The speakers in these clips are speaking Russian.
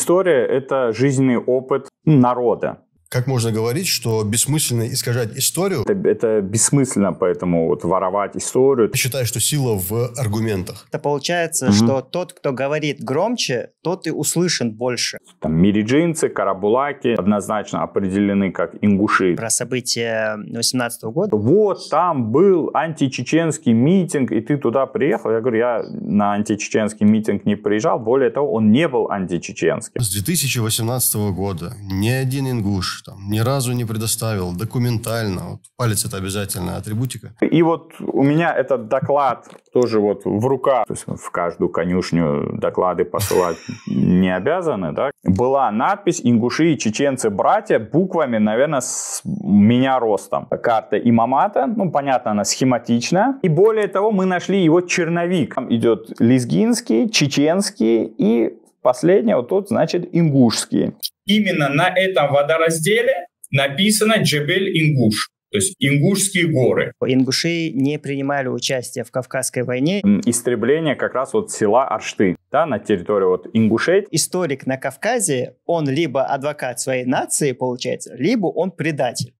История – это жизненный опыт народа. Как можно говорить, что бессмысленно искажать историю? Это бессмысленно, поэтому вот воровать историю. Я считаю, что сила в аргументах. Это получается, что тот, кто говорит громче, тот и услышан больше. Там мириджинцы, карабулаки однозначно определены как ингуши. Про события 2018 года. Вот там был античеченский митинг, и ты туда приехал. Я говорю, я на античеченский митинг не приезжал. Более того, он не был античеченским. С 2018 года ни один ингуш ни разу не предоставил документально. Вот, палец – это обязательная атрибутика. И вот у меня этот доклад тоже вот в руках. То есть в каждую конюшню доклады посылать не обязаны. Да? Была надпись «Ингуши и чеченцы братья» буквами, наверное, с меня ростом. Карта имамата, ну, понятно, она схематичная. И более того, мы нашли его черновик. Там идет лезгинский, чеченский и последний, вот тут, значит, ингушский. Именно на этом водоразделе написано Джебель-Ингуш, то есть Ингушские горы. Ингуши не принимали участие в Кавказской войне. Истребление как раз вот села Аршты, да, на территории вот Ингушетии. Историк на Кавказе, он либо адвокат своей нации, получается, либо он предатель.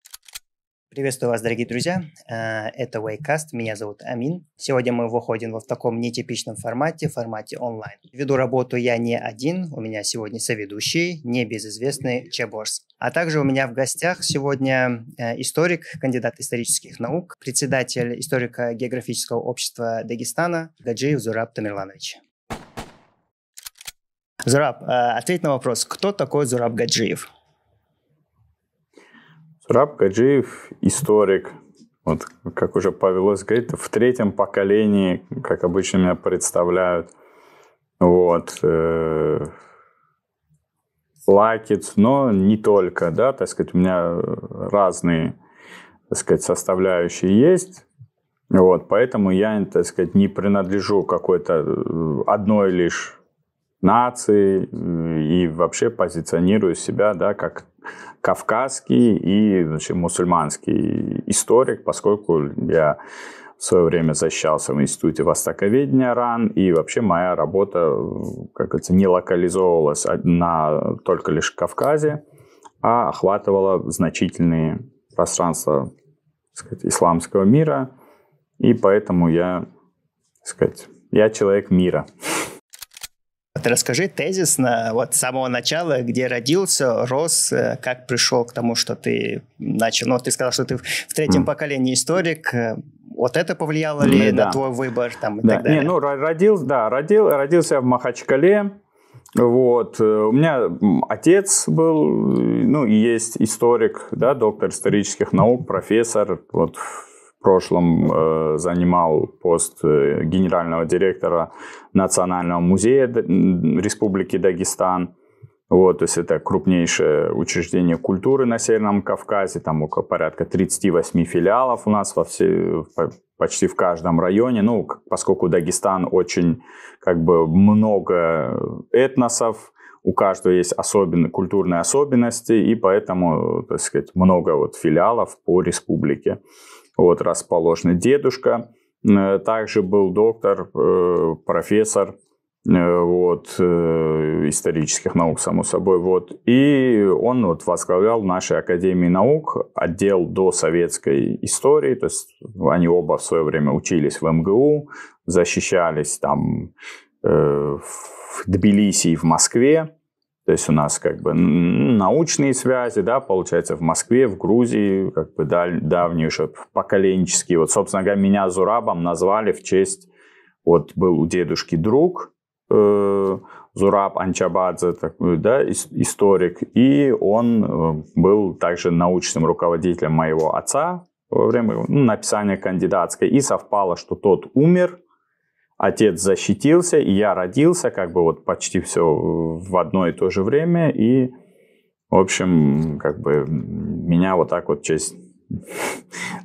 Приветствую вас, дорогие друзья. Это Waycast, меня зовут Амин. Сегодня мы выходим в таком нетипичном формате онлайн. Веду работу я не один, у меня сегодня соведущий, небезызвестный Чеборс. А также у меня в гостях сегодня историк, кандидат исторических наук, председатель историко-географического общества Дагестана Гаджиев Зураб Тамерланович. Зураб, ответь на вопрос, кто такой Зураб Гаджиев? Зураб Гаджиев – историк. Вот, как уже повелось говорить, в третьем поколении, как обычно меня представляют. Вот. Лакец, но не только, да, так сказать, у меня разные, так сказать, составляющие есть. Вот, поэтому я, так сказать, не принадлежу какой-то одной лишь нации и вообще позиционирую себя, да, как кавказский и, значит, мусульманский историк, поскольку я в свое время защищался в Институте востоковедения РАН, и вообще моя работа, как говорится, не локализовывалась только лишь Кавказе, а охватывала значительные пространства, так сказать, исламского мира, и поэтому я, так сказать, я человек мира. Ты расскажи тезисно, вот с самого начала, где родился, рос, как пришел к тому, что ты начал. Ну, ты сказал, что ты в третьем поколении историк. Вот это повлияло ли на твой выбор там, и так далее? Не, ну, родился в Махачкале. Вот. У меня отец был, ну, и есть историк, да, доктор исторических наук, профессор. Вот в прошлом занимал пост генерального директора Национального музея Республики Дагестан. Вот, то есть это крупнейшее учреждение культуры на Северном Кавказе. Там около порядка 38 филиалов у нас почти в каждом районе. Ну, поскольку Дагестан очень как бы много этносов, у каждого есть культурные особенности, и поэтому, так сказать, много вот филиалов по республике. Вот расположены. Дедушка также был доктор, профессор вот, исторических наук, само собой. Вот. И он вот возглавлял в нашей Академии наук отдел досоветской истории. То есть они оба в свое время учились в МГУ, защищались там в Тбилиси и в Москве. То есть у нас как бы научные связи, да, получается, в Москве, в Грузии, как бы давние уже поколенческие. Вот, собственно говоря, меня Зурабом назвали в честь, вот был у дедушки друг, Зураб Анчабадзе, такой, да, историк, и он был также научным руководителем моего отца во время написания кандидатской, и совпало, что тот умер, отец защитился, и я родился, как бы вот почти все в одно и то же время, и, в общем, как бы меня вот так вот в честь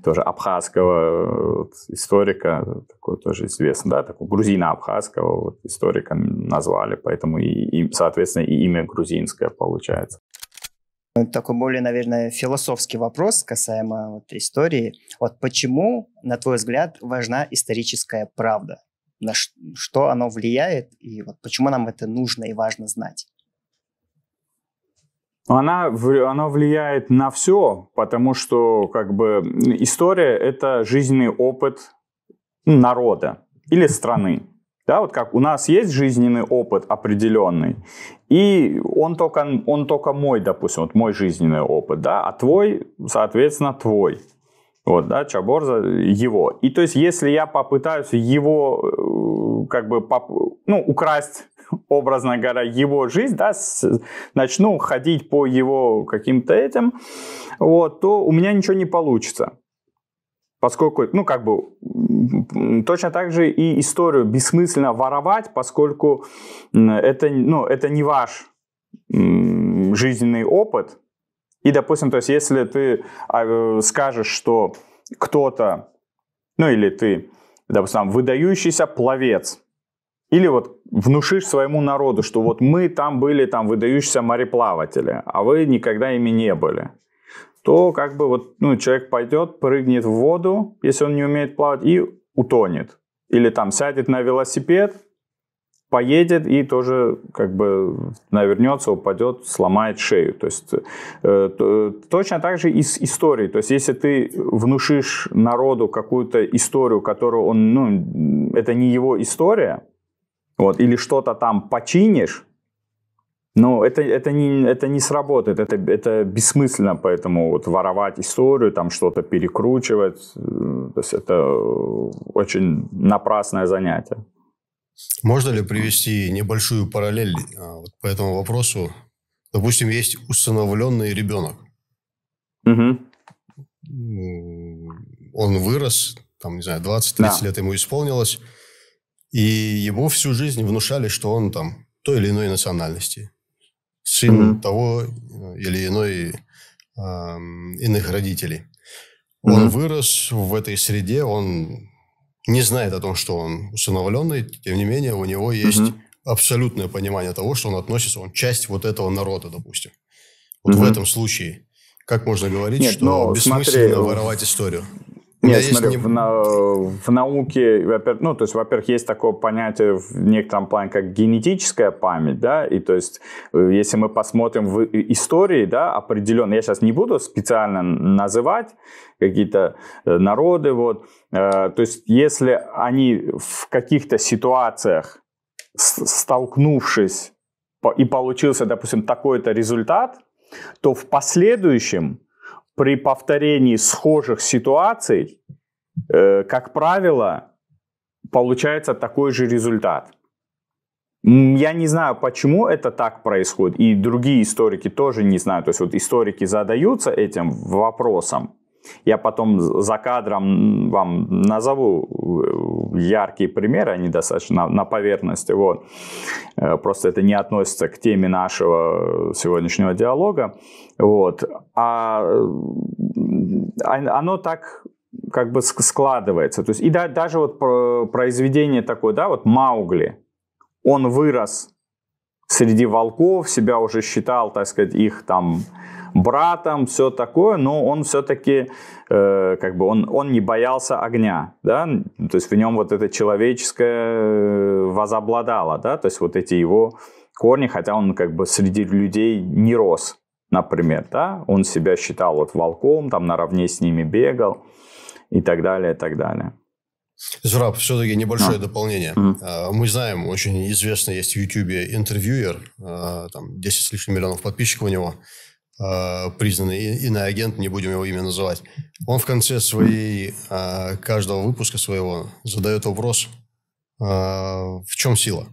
тоже абхазского историка, такой тоже известный, да, такого грузино-абхазского вот историка назвали, поэтому и, соответственно, и имя грузинское получается. Такой более, наверное, философский вопрос касаемо вот истории. Вот почему, на твой взгляд, важна историческая правда? На что оно влияет и вот почему нам это нужно и важно знать? Она влияет на все, потому что как бы история – это жизненный опыт народа или страны. Да, вот как у нас есть жизненный опыт определенный, и он только мой, допустим, вот мой жизненный опыт, да, а твой, соответственно, твой. Вот, да, Чаборза его. И то есть, если я попытаюсь его, как бы, украсть, образно говоря, его жизнь, да, начну ходить по его каким-то этим, вот, то у меня ничего не получится. Поскольку, как бы, точно так же и историю бессмысленно воровать, поскольку это не ваш жизненный опыт. И, допустим, то есть, если ты скажешь, что кто-то, или ты, допустим, выдающийся пловец, или вот внушишь своему народу, что вот мы там были выдающиеся мореплаватели, а вы никогда ими не были, то как бы вот, человек пойдет, прыгнет в воду, если он не умеет плавать, и утонет. Или там сядет на велосипед, поедет и тоже как бы навернется, упадет, сломает шею. То есть точно так же и с историей. То есть если ты внушишь народу какую-то историю, которую он, это не его история, вот, или что-то там починишь, но это не сработает, это бессмысленно, поэтому вот воровать историю, там что-то перекручивать, то есть это очень напрасное занятие. Можно ли привести небольшую параллель по этому вопросу? Допустим, есть усыновленный ребенок. Угу. Он вырос, 20-30 лет ему исполнилось, и ему всю жизнь внушали, что он той или иной национальности. Сын того или иных родителей. Он вырос в этой среде, он не знает о том, что он усыновленный, тем не менее у него есть абсолютное понимание того, что он относится, он часть вот этого народа, допустим. Вот в этом случае, как можно говорить, что бессмысленно воровать историю? Нет, смотри, в науке, во-первых, есть такое понятие в некотором плане, как генетическая память, да, и то есть, если мы посмотрим в истории, да, определенно, я сейчас не буду специально называть какие-то народы, вот, то есть, если они в каких-то ситуациях, столкнувшись, и получился, допустим, такой-то результат, то в последующем при повторении схожих ситуаций, как правило, получается такой же результат. Я не знаю, почему это так происходит, и другие историки тоже не знают. То есть вот историки задаются этим вопросом. Я потом за кадром вам назову яркие примеры, они достаточно на поверхности. Вот. Просто это не относится к теме нашего сегодняшнего диалога. Вот. А оно так как бы складывается. То есть, и даже вот произведение такое, да, вот Маугли, он вырос среди волков, себя уже считал, так сказать, их там братом, все такое, но он все-таки, как бы, он не боялся огня, да, то есть в нем вот это человеческое возобладало, да, то есть вот эти его корни, хотя он как бы среди людей не рос, например, да, он себя считал вот волком, там наравне с ними бегал и так далее, и так далее. Зураб, все-таки небольшое дополнение. Мы знаем, очень известный есть в Ютубе интервьюер, там 10 с лишним миллионов подписчиков у него, признанный иноагент, не будем его имя называть. Он в конце каждого выпуска своего задает вопрос, в чем сила?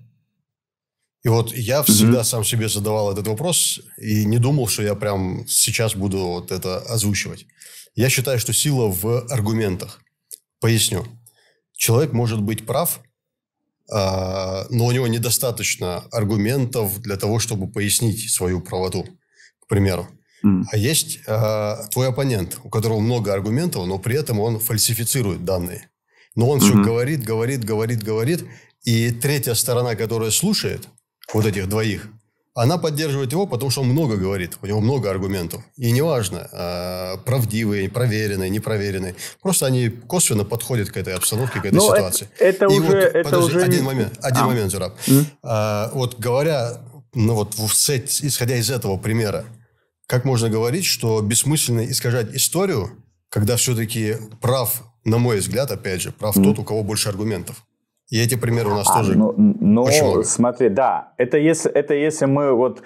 И вот я всегда сам себе задавал этот вопрос и не думал, что я прям сейчас буду вот это озвучивать. Я считаю, что сила в аргументах. Поясню. Человек может быть прав, но у него недостаточно аргументов для того, чтобы пояснить свою правоту, к примеру. А есть твой оппонент, у которого много аргументов, но при этом он фальсифицирует данные. Но он все говорит, и третья сторона, которая слушает вот этих двоих, она поддерживает его, потому что он много говорит, у него много аргументов. И неважно, правдивые, проверенные, непроверенные. Просто они косвенно подходят к этой обстановке, к этой ситуации. Один момент, Зураб. Вот говоря, исходя из этого примера, как можно говорить, что бессмысленно искажать историю, когда все-таки прав, на мой взгляд, опять же, прав тот, у кого больше аргументов. И эти примеры у нас тоже очень много. Смотри, да, это если мы вот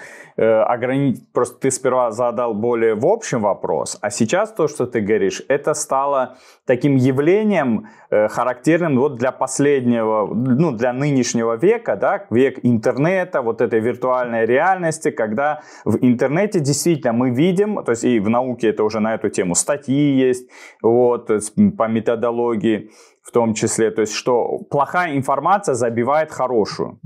просто ты сперва задал более в общем вопрос, а сейчас то, что ты говоришь, это стало таким явлением характерным вот для последнего, ну, для нынешнего века, да, век интернета, вот этой виртуальной реальности, когда в интернете действительно мы видим, то есть и в науке это уже на эту тему статьи есть, вот, по методологии, в том числе, то есть, что плохая информация забивает хорошую.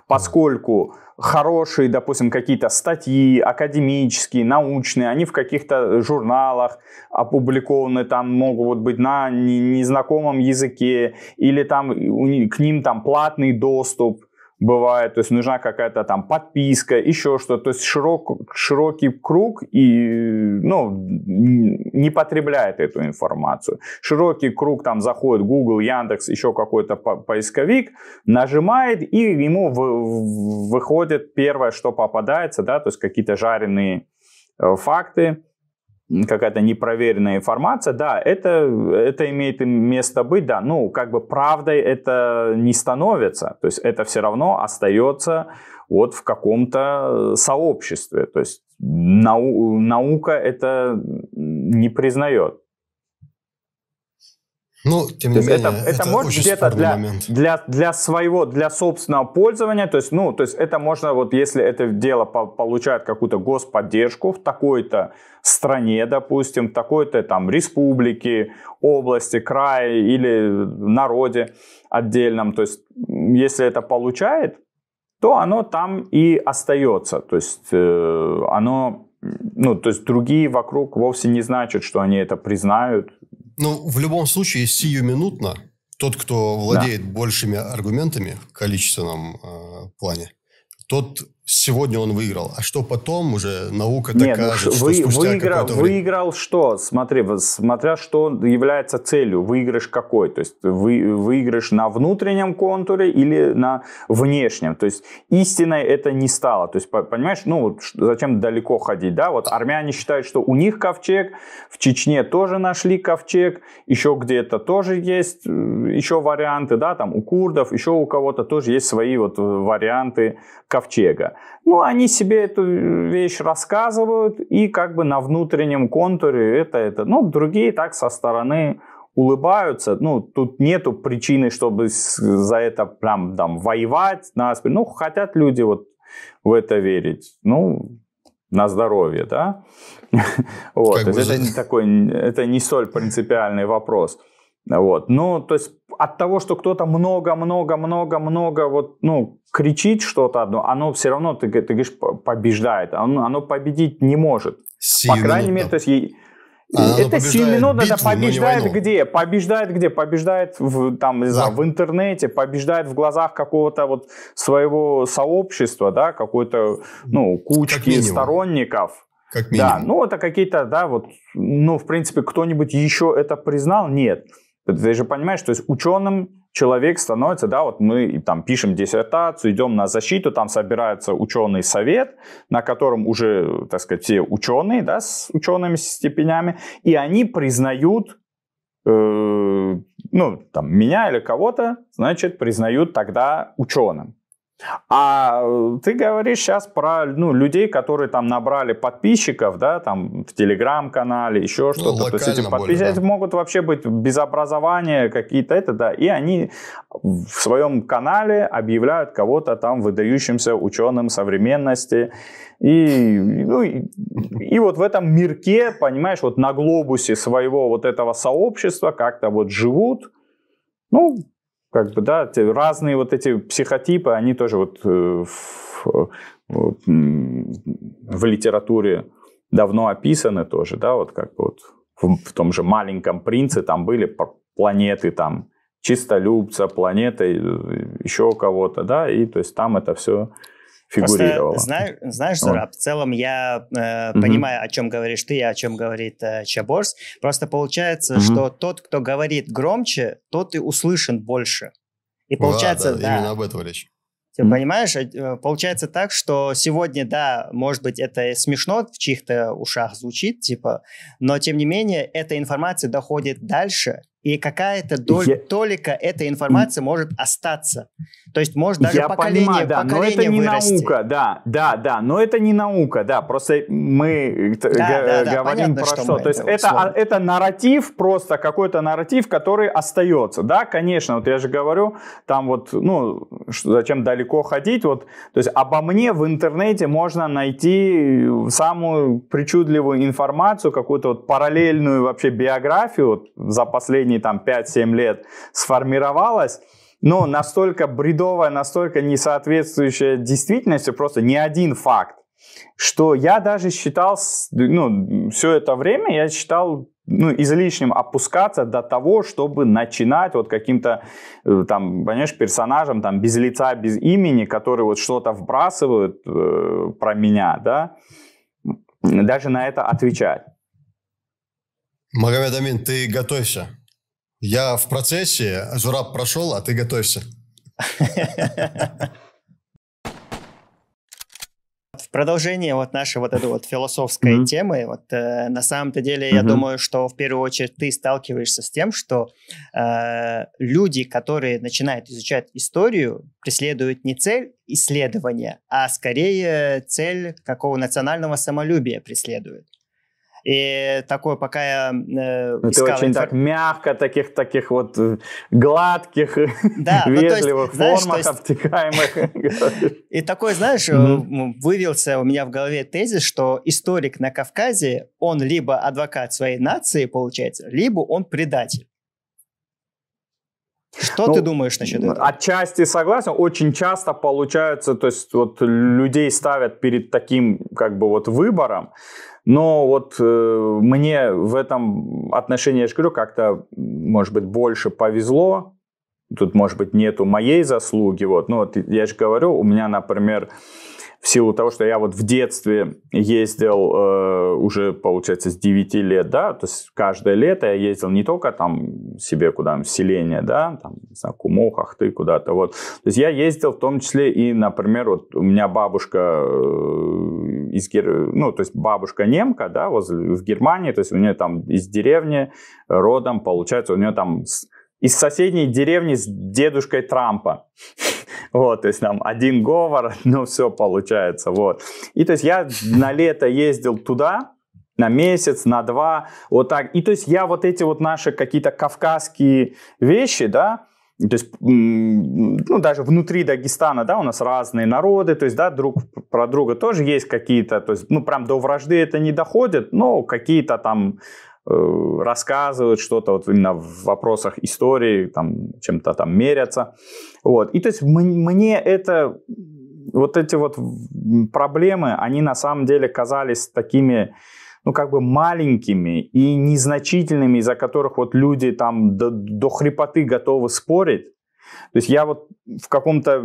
Поскольку хорошие, допустим, какие-то статьи академические, научные, они в каких-то журналах опубликованы, там могут быть на незнакомом языке, или там к ним там платный доступ бывает, то есть нужна какая-то там подписка, еще что-то, то есть широкий круг и, ну, не потребляет эту информацию. Широкий круг там заходит Google, Яндекс, еще какой-то поисковик, нажимает, и ему выходит первое, что попадается, да, то есть какие-то жареные факты, какая-то непроверенная информация, да, это имеет место быть, да, ну, как бы правдой это не становится, то есть это все равно остается вот в каком-то сообществе, то есть наука это не признает. Ну, тем не менее, это может где-то для собственного пользования, то есть это можно, вот если это дело получает какую-то господдержку в такой-то стране, допустим, в такой-то там республике, области, крае или народе отдельном, то есть если это получает, то оно там и остается, то есть оно, ну, то есть другие вокруг вовсе не значит, что они это признают. Ну, в любом случае, сиюминутно тот, кто владеет большими аргументами в количественном плане, тот сегодня он выиграл. А что потом уже наука докажет, что спустя какое-то время... Выиграл что? Смотри, смотря что является целью. Выигрыш какой? То есть выигрыш на внутреннем контуре или на внешнем? То есть истиной это не стало. То есть, понимаешь, ну, зачем далеко ходить? Да? Вот армяне считают, что у них ковчег, в Чечне тоже нашли ковчег, еще где-то тоже есть еще варианты, да, там у курдов, еще у кого-то тоже есть свои вот варианты ковчега. Ну, они себе эту вещь рассказывают, и как бы на внутреннем контуре это. Ну, другие так со стороны улыбаются. Ну, тут нету причины, чтобы за это прям там воевать. Ну, хотят люди вот в это верить. Ну, на здоровье, да? Вот, то есть это не столь принципиальный вопрос. Вот. Ну, то есть от того, что кто-то много вот, ну, кричит что-то одно, оно все равно, ты говоришь, побеждает. Оно победить не может. По крайней мере, то есть это сиюминутно, это побеждает где? Побеждает где? Побеждает там, не знаю, в интернете, побеждает в глазах какого-то вот своего сообщества, да, какой-то, ну, кучки сторонников. Как минимум. Да, ну, это какие-то, да, вот, ну, в принципе, кто-нибудь еще это признал? Нет. Ты же понимаешь, то есть ученым человек становится, да, вот мы там пишем диссертацию, идем на защиту, там собирается ученый совет, на котором уже, так сказать, все ученые, да, с учеными степенями, и они признают, ну, там, меня или кого-то, значит, признают тогда ученым. А ты говоришь сейчас про, ну, людей, которые там набрали подписчиков, да, там в телеграм-канале, еще что-то. То есть эти подписчики могут вообще быть без образования какие-то, да, и они в своем канале объявляют кого-то там выдающимся ученым современности. И вот в этом мирке, понимаешь, вот на глобусе своего вот этого сообщества как-то вот живут, ну, как бы, да, разные вот эти психотипы, они тоже вот в литературе давно описаны тоже, да, вот как бы вот в том же «Маленьком принце» там были планеты там чистолюбца, планеты еще кого-то, да, и то есть там это все фигурировало. Просто, знаешь, Зураб, в целом я понимаю, о чем говоришь ты, о чем говорит Чаборс. Просто получается, что тот, кто говорит громче, тот и услышан больше. И получается, да, именно об этом речь. Ты понимаешь, получается так, что сегодня, да, может быть, это смешно в чьих-то ушах звучит, типа, но тем не менее, эта информация доходит дальше, и какая-то толика этой информации может остаться. То есть, может даже поколение но это не вырасти. наука, да, но это не наука, да, просто мы говорим понятно, про что. То есть это нарратив, просто какой-то нарратив, который остается, да, конечно, вот я же говорю, там вот, ну, зачем далеко ходить, вот, то есть обо мне в интернете можно найти самую причудливую информацию, какую-то вот параллельную вообще биографию, вот, за последние там 5-7 лет сформировалась, но настолько бредовая, настолько не соответствующая действительности, просто ни один факт, что я даже считал, ну, все это время я считал, ну, излишним опускаться до того, чтобы начинать вот каким-то, там, понимаешь, персонажем, там, без лица, без имени, которые вот что-то вбрасывают про меня, да, даже на это отвечать. Магомед Амин, ты готовься. Я в процессе, Зураб прошел, а ты готовься. В продолжение вот нашей вот этой вот философской темы, вот на самом-то деле я думаю, что в первую очередь ты сталкиваешься с тем, что люди, которые начинают изучать историю, преследуют не цель исследования, а скорее цель какого национального самолюбия преследуют. И такое, пока я искал... Это очень так мягко, таких вот гладких, вежливых формах, обтекаемых. И такой, знаешь, вывелся у меня в голове тезис, что историк на Кавказе, он либо адвокат своей нации, получается, либо он предатель. Что ты думаешь насчет этого? Отчасти согласен. Очень часто получается, то есть вот людей ставят перед таким как бы вот выбором. Но вот мне в этом отношении, я же говорю, как-то, может быть, больше повезло. Тут, может быть, нету моей заслуги. Вот. Ну, вот я же говорю, у меня, например, в силу того, что я вот в детстве ездил уже, получается, с 9 лет, да, то есть каждое лето я ездил не только там себе куда-нибудь в селение, да, там, не знаю, Куму, Ахты, куда-то, вот. То есть я ездил в том числе и, например, вот у меня бабушка ну, то есть бабушка немка, да, в Германии, то есть у нее там из деревни родом, получается, у нее там из соседней деревни с дедушкой Трампа. Вот, то есть там один говор, ну все получается, вот. И то есть я на лето ездил туда, на месяц, на 2, вот так. И то есть я вот эти вот наши какие-то кавказские вещи, да, то есть, ну, даже внутри Дагестана, да, у нас разные народы, то есть, да, друг про друга тоже есть какие-то, то есть, ну, прям до вражды это не доходит, но какие-то там рассказывают что-то вот именно в вопросах истории, там, чем-то там мерятся, вот. И то есть мне это, вот эти вот проблемы, они на самом деле казались такими, ну, как бы маленькими и незначительными, из-за которых вот люди там до хрипоты готовы спорить. То есть я вот в каком-то,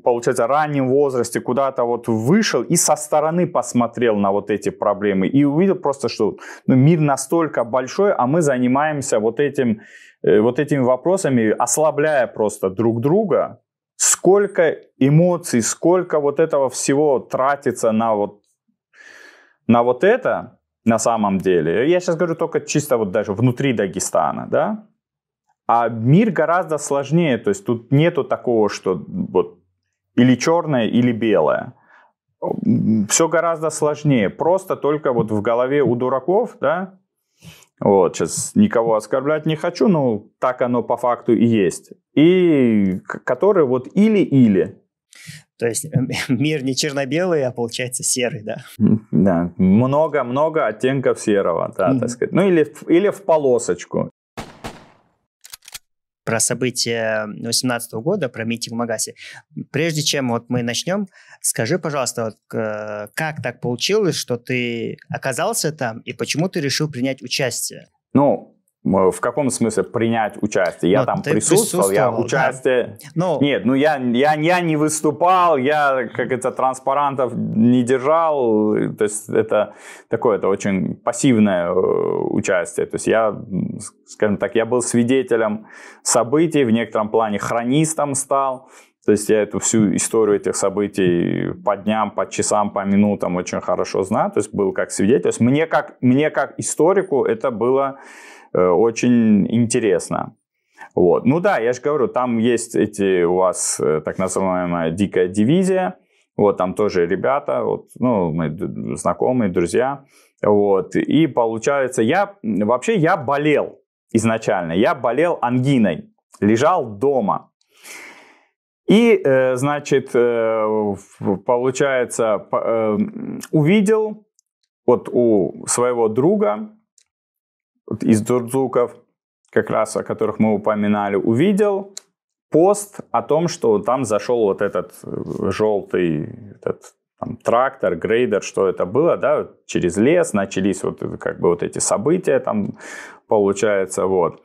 получается, раннем возрасте куда-то вот вышел и со стороны посмотрел на вот эти проблемы и увидел просто, что ну, мир настолько большой, а мы занимаемся вот этими вопросами, ослабляя просто друг друга. Сколько эмоций, сколько вот этого всего тратится на вот это на самом деле. Я сейчас говорю только чисто вот даже внутри Дагестана, да. А мир гораздо сложнее, то есть тут нету такого, что вот или черное, или белое. Все гораздо сложнее. Просто только вот в голове у дураков, да, вот, сейчас никого оскорблять не хочу, но так оно по факту и есть. И которые вот или-или. То есть мир не черно-белый, а получается серый, да? Да, много-много оттенков серого, да, так сказать. Ну или в полосочку. Про события 2018 года, про митинг в Магасе. Прежде чем вот мы начнем, скажи, пожалуйста, вот, как так получилось, что ты оказался там, и почему ты решил принять участие? Ну, в каком смысле принять участие? Я там присутствовал, я участие... Да. Нет, ну я не выступал, я, как это, транспарантов не держал, то есть это такое, это очень пассивное участие. То есть я, скажем так, я был свидетелем событий, в некотором плане хронистом стал. То есть я эту всю историю этих событий по дням, по часам, по минутам очень хорошо знаю. То есть был как свидетель. То есть мне как историку это было очень интересно. Вот. Ну да, я же говорю, там есть эти у вас так называемая дикая дивизия. Вот там тоже ребята, вот, ну, мои знакомые, друзья. Вот. И получается, я болел изначально. Я болел ангиной. Лежал дома. И, значит, получается, увидел вот у своего друга вот из Дурдзуков, как раз о которых мы упоминали, увидел пост о том, что там зашел вот этот желтый там, трактор, грейдер, что это было, да, через лес начались вот как бы вот эти события там, получается, вот.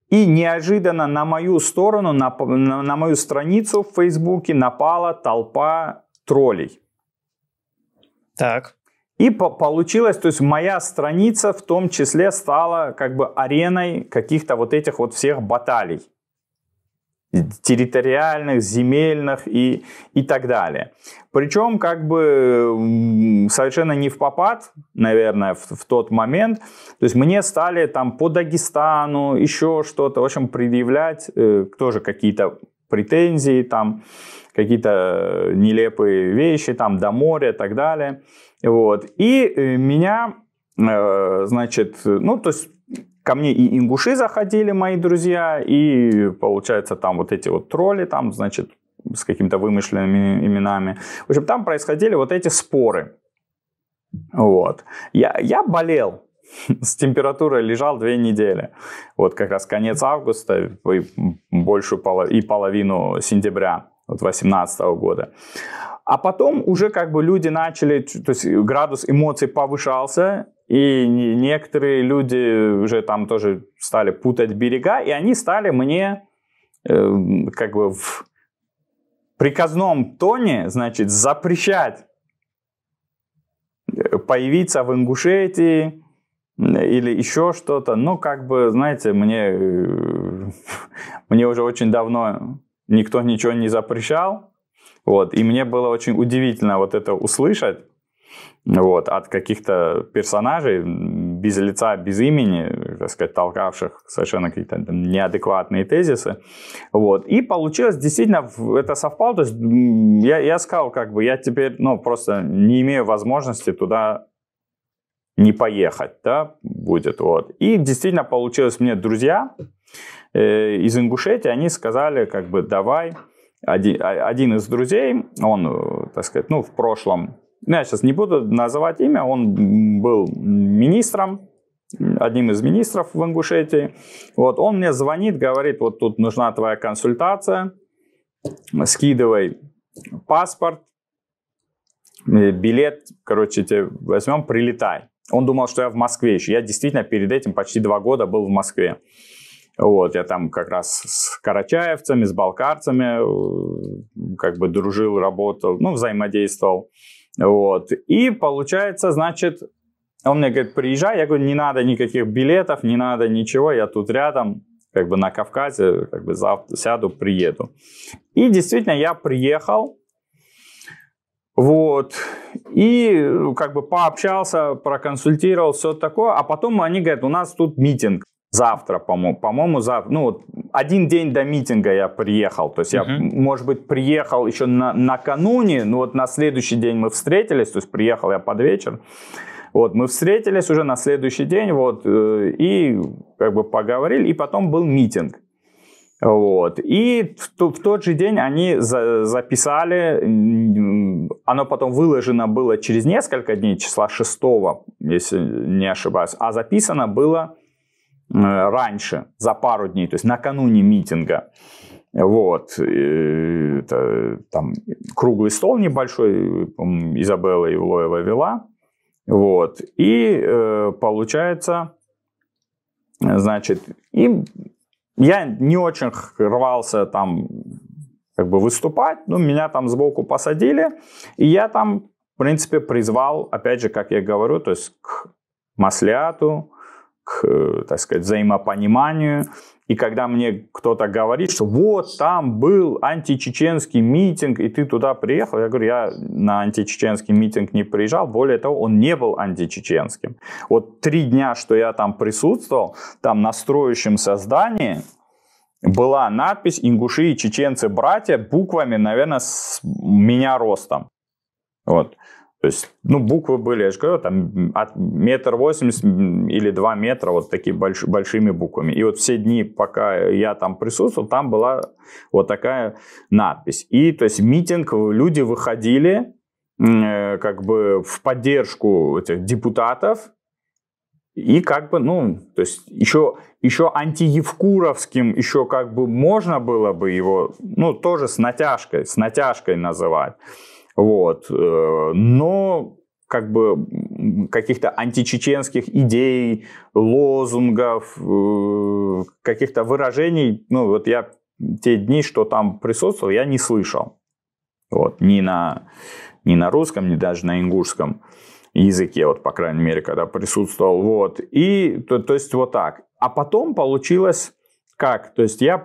И неожиданно на мою сторону, на мою страницу в Фейсбуке напала толпа троллей. Так. И получилось, то есть моя страница в том числе стала как бы ареной каких-то вот этих вот всех баталий. Территориальных, земельных и так далее. Причем как бы совершенно не впопад, наверное, в тот момент. То есть мне стали там по Дагестану еще что-то, в общем, предъявлять тоже какие-то претензии, там какие-то нелепые вещи, там до моря и так далее. Вот. И меня, значит, ну то есть ко мне и ингуши заходили, мои друзья, и, получается, там вот эти вот тролли, там, значит, с какими-то вымышленными именами. В общем, там происходили вот эти споры. Вот. Я болел. С температурой лежал 2 недели. Вот как раз конец августа и половину сентября 2018 года. А потом уже как бы люди начали, то есть градус эмоций повышался, и некоторые люди уже там тоже стали путать берега, и они стали мне как бы в приказном тоне, значит, запрещать появиться в Ингушетии или еще что-то. Ну, как бы, знаете, мне уже очень давно никто ничего не запрещал. Вот, и мне было очень удивительно вот это услышать вот, от каких-то персонажей без лица, без имени, так сказать, толкавших совершенно какие-то неадекватные тезисы. Вот. И получилось, действительно, это совпало. То есть я сказал, как бы, я теперь просто не имею возможности туда не поехать, да, будет. Вот. И действительно получилось, мне друзья из Ингушетии, они сказали, как бы, давай. Один из друзей, он, так сказать, в прошлом, я сейчас не буду называть имя, он был министром, одним из министров в Ингушетии. Вот, он мне звонит, говорит, вот тут нужна твоя консультация, скидывай паспорт, билет, короче, тебе возьмем, прилетай. Он думал, что я в Москве еще. Я действительно перед этим почти 2 года был в Москве. Вот, я там как раз с карачаевцами, с балкарцами как бы дружил, работал, взаимодействовал. Вот. И получается, значит, он мне говорит, приезжай. Я говорю, не надо никаких билетов, не надо ничего, я тут рядом, как бы на Кавказе, как бы завтра сяду, приеду. И действительно я приехал, вот, и как бы пообщался, проконсультировал, все такое, а потом они говорят, у нас тут митинг. Завтра, по-моему, завтра. Вот 1 день до митинга я приехал. То есть я, может быть, приехал еще накануне, но вот на следующий день мы встретились. То есть приехал я под вечер. Вот, мы встретились уже на следующий день, вот, и как бы поговорили, и потом был митинг. Вот. И в тот же день они записали, оно потом выложено было через несколько дней, числа 6, если не ошибаюсь, а записано было раньше, за пару дней, то есть накануне митинга. Вот. Это, там круглый стол небольшой, Изабелла Ивлоева вела. Вот. И получается, значит, и я не очень рвался там как бы выступать, но меня там сбоку посадили, и я там, в принципе, призвал, опять же, как я говорю, то есть к маслиату, к к, так сказать, взаимопониманию. И когда мне кто-то говорит, что вот там был античеченский митинг, и ты туда приехал, я говорю, я на античеченский митинг не приезжал, более того, он не был античеченским. Вот 3 дня, что я там присутствовал, там на строящемся здании была надпись «Ингуши и чеченцы братья» буквами, наверное, с меня ростом. Вот. То есть, ну, буквы были, я же говорю, там от 1,80 м или 2 метра, вот такими большими буквами. И вот все дни, пока я там присутствовал, там была вот такая надпись. И, то есть, митинг, люди выходили как бы в поддержку этих депутатов. И как бы, ну, то есть, еще антиевкуровским, еще как бы можно было бы его, ну, тоже с натяжкой называть. Вот. Но как бы каких-то античеченских идей, лозунгов, каких-то выражений, ну вот я те дни, что там присутствовал, я не слышал. Вот. Ни на русском, ни даже на ингушском языке, вот, по крайней мере, когда присутствовал. Вот. И, то есть вот так. А потом получилось как? То есть я,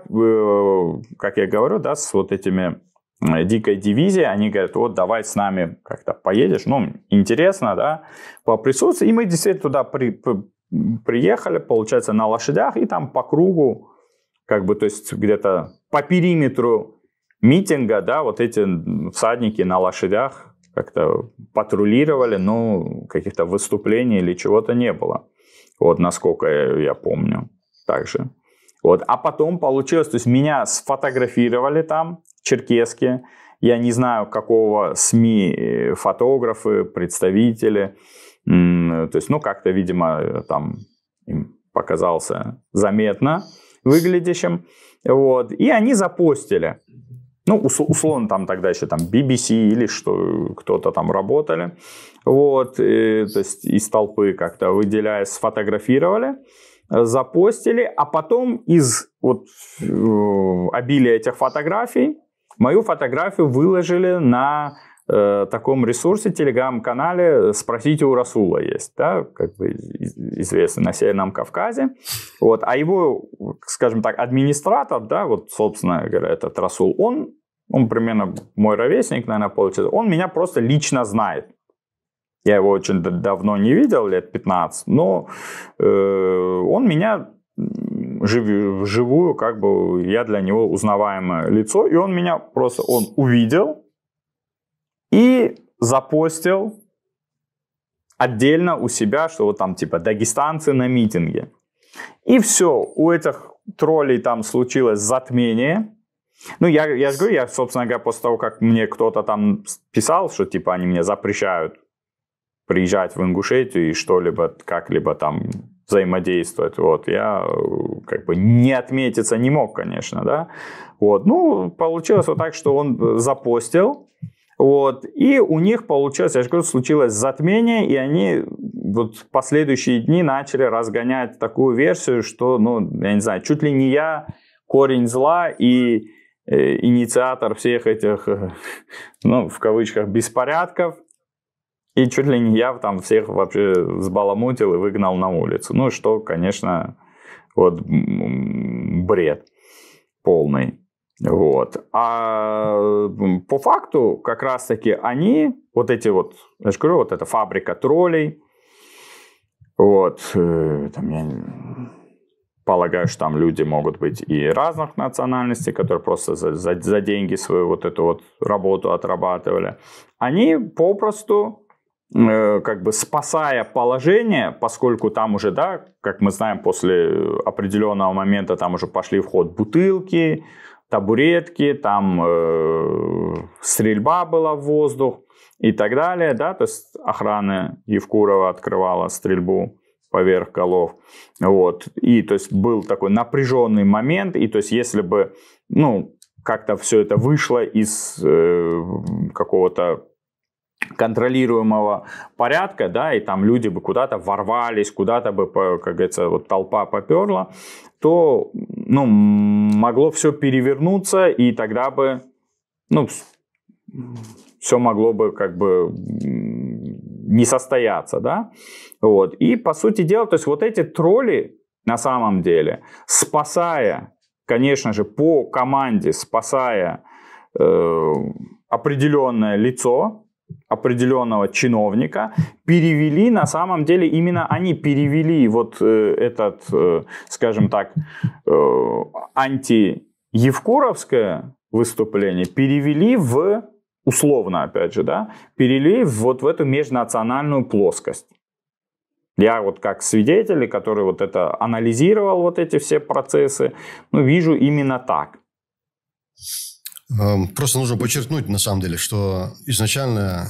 как я говорю, да, с вот этими... дикой дивизии, они говорят, вот давай с нами как-то поедешь, ну, интересно, да, поприсутствовать. И мы действительно туда приехали, получается, на лошадях, и там по кругу, как бы, то есть где-то по периметру митинга, да, вот эти всадники на лошадях как-то патрулировали, но каких-то выступлений или чего-то не было. Вот, насколько я помню, также. Вот. А потом получилось, то есть меня сфотографировали там, черкесские, я не знаю, какого СМИ фотографы, представители, то есть, ну, как-то, видимо, там им показался заметно выглядящим, вот, и они запостили, ну, условно, там тогда еще там BBC или что, кто-то там работали, вот, то есть из толпы как-то выделяясь, сфотографировали, запостили, а потом из вот обилия этих фотографий мою фотографию выложили на таком ресурсе, телеграм-канале «Спросите у Расула» есть, да, как бы известный на Северном Кавказе. Вот, а его, скажем так, администратор, да, вот, собственно говоря, этот Расул, он примерно мой ровесник, наверное, получается, он меня просто лично знает. Я его очень давно не видел, лет 15, но он меня вживую, как бы я для него узнаваемое лицо, и он меня просто, он увидел и запостил отдельно у себя, что вот там типа дагестанцы на митинге. И все, у этих троллей там случилось затмение. Ну, я же говорю, я, собственно говоря, после того, как мне кто-то там писал, что типа они мне запрещают приезжать в Ингушетию и что-либо, как-либо там взаимодействовать, вот, я как бы не отметиться не мог, конечно, да, вот, ну, получилось вот так, что он запостил, вот, и у них получилось, я же говорю, случилось затмение, и они вот в последующие дни начали разгонять такую версию, что, ну, я не знаю, чуть ли не я корень зла и инициатор всех этих, ну, в кавычках, беспорядков, и чуть ли не я там всех вообще сбаламутил и выгнал на улицу. Ну, что, конечно, вот бред полный. Вот. А по факту, как раз-таки они, вот эти вот, я же говорю, вот эта фабрика троллей, вот, там я полагаю, что там люди могут быть и разных национальностей, которые просто за деньги свою вот эту вот работу отрабатывали, они попросту, как бы спасая положение, поскольку там уже, да, как мы знаем, после определенного момента там уже пошли в ход бутылки, табуретки, там стрельба была в воздух и так далее, да, то есть охрана Евкурова открывала стрельбу поверх голов, вот, и то есть был такой напряженный момент, и то есть если бы, ну, как-то все это вышло из какого-то контролируемого порядка, да, и там люди бы куда-то ворвались, куда-то бы, как говорится, вот толпа поперла, то, ну, могло все перевернуться, и тогда бы, ну, все могло бы как бы не состояться, да, вот, и по сути дела, то есть вот эти тролли на самом деле, спасая, конечно же, по команде, спасая определенное лицо, определенного чиновника, перевели, на самом деле, именно они перевели вот этот, скажем так, антиевкуровское выступление, перевели в, условно, опять же, да, перевели вот в эту межнациональную плоскость. Я вот как свидетель, который вот это анализировал, вот эти все процессы, ну, вижу именно так. Просто нужно подчеркнуть, на самом деле, что изначально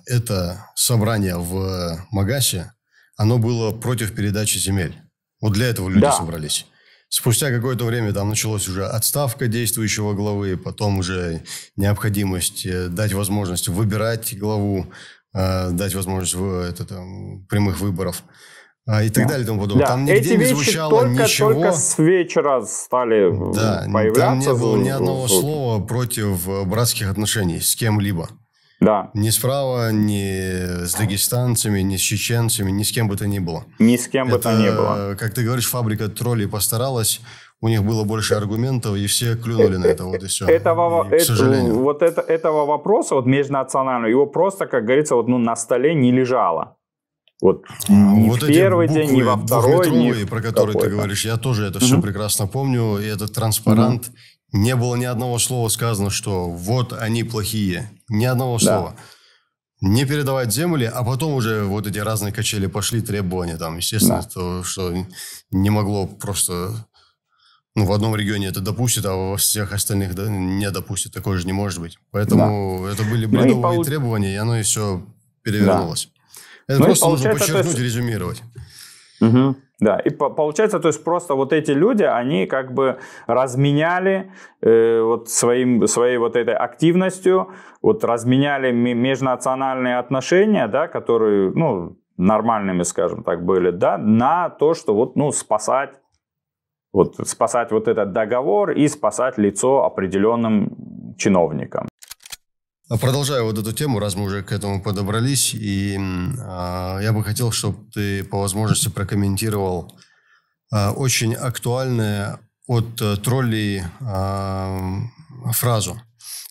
это собрание в Магасе, оно было против передачи земель. Вот для этого люди собрались. Спустя какое-то время там началась уже отставка действующего главы, потом уже необходимость дать возможность выбирать главу, дать возможность прямых выборов. И так далее и тому подобное. Да. Там нигде эти не звучало ничего. Только с вечера стали появляться. Там не было ни одного слова против братских отношений с кем-либо. Да. Ни справа, ни с дагестанцами, ни с чеченцами, ни с кем бы то ни было. Ни с кем бы то ни было. Как ты говоришь, фабрика троллей постаралась, у них было больше аргументов, и все клюнули на это, вот и все. К сожалению. Вот этого вопроса, вот межнационального, его просто, как говорится, вот, на столе не лежало. Вот ни в первый день, ни во второй, ни про которые ты говоришь, я тоже это все прекрасно помню. И этот транспарант, не было ни одного слова сказано, что вот они плохие. Ни одного слова. Не передавать земли, а потом уже вот эти разные качели пошли, требования там, естественно, что не могло просто... в одном регионе это допустит, а во всех остальных не допустит. Такое же не может быть. Поэтому это были бредовые требования, и оно и все перевернулось. Это просто нужно подчеркнуть и резюмировать. Да, и получается, то есть просто вот эти люди, они как бы разменяли вот своей вот этой активностью, вот разменяли межнациональные отношения, да, которые, ну, нормальными, скажем так, были, да, на то, что вот, ну, спасать вот этот договор и спасать лицо определенным чиновникам. Продолжая вот эту тему, раз мы уже к этому подобрались, и я бы хотел, чтобы ты по возможности прокомментировал очень актуальную от троллей фразу,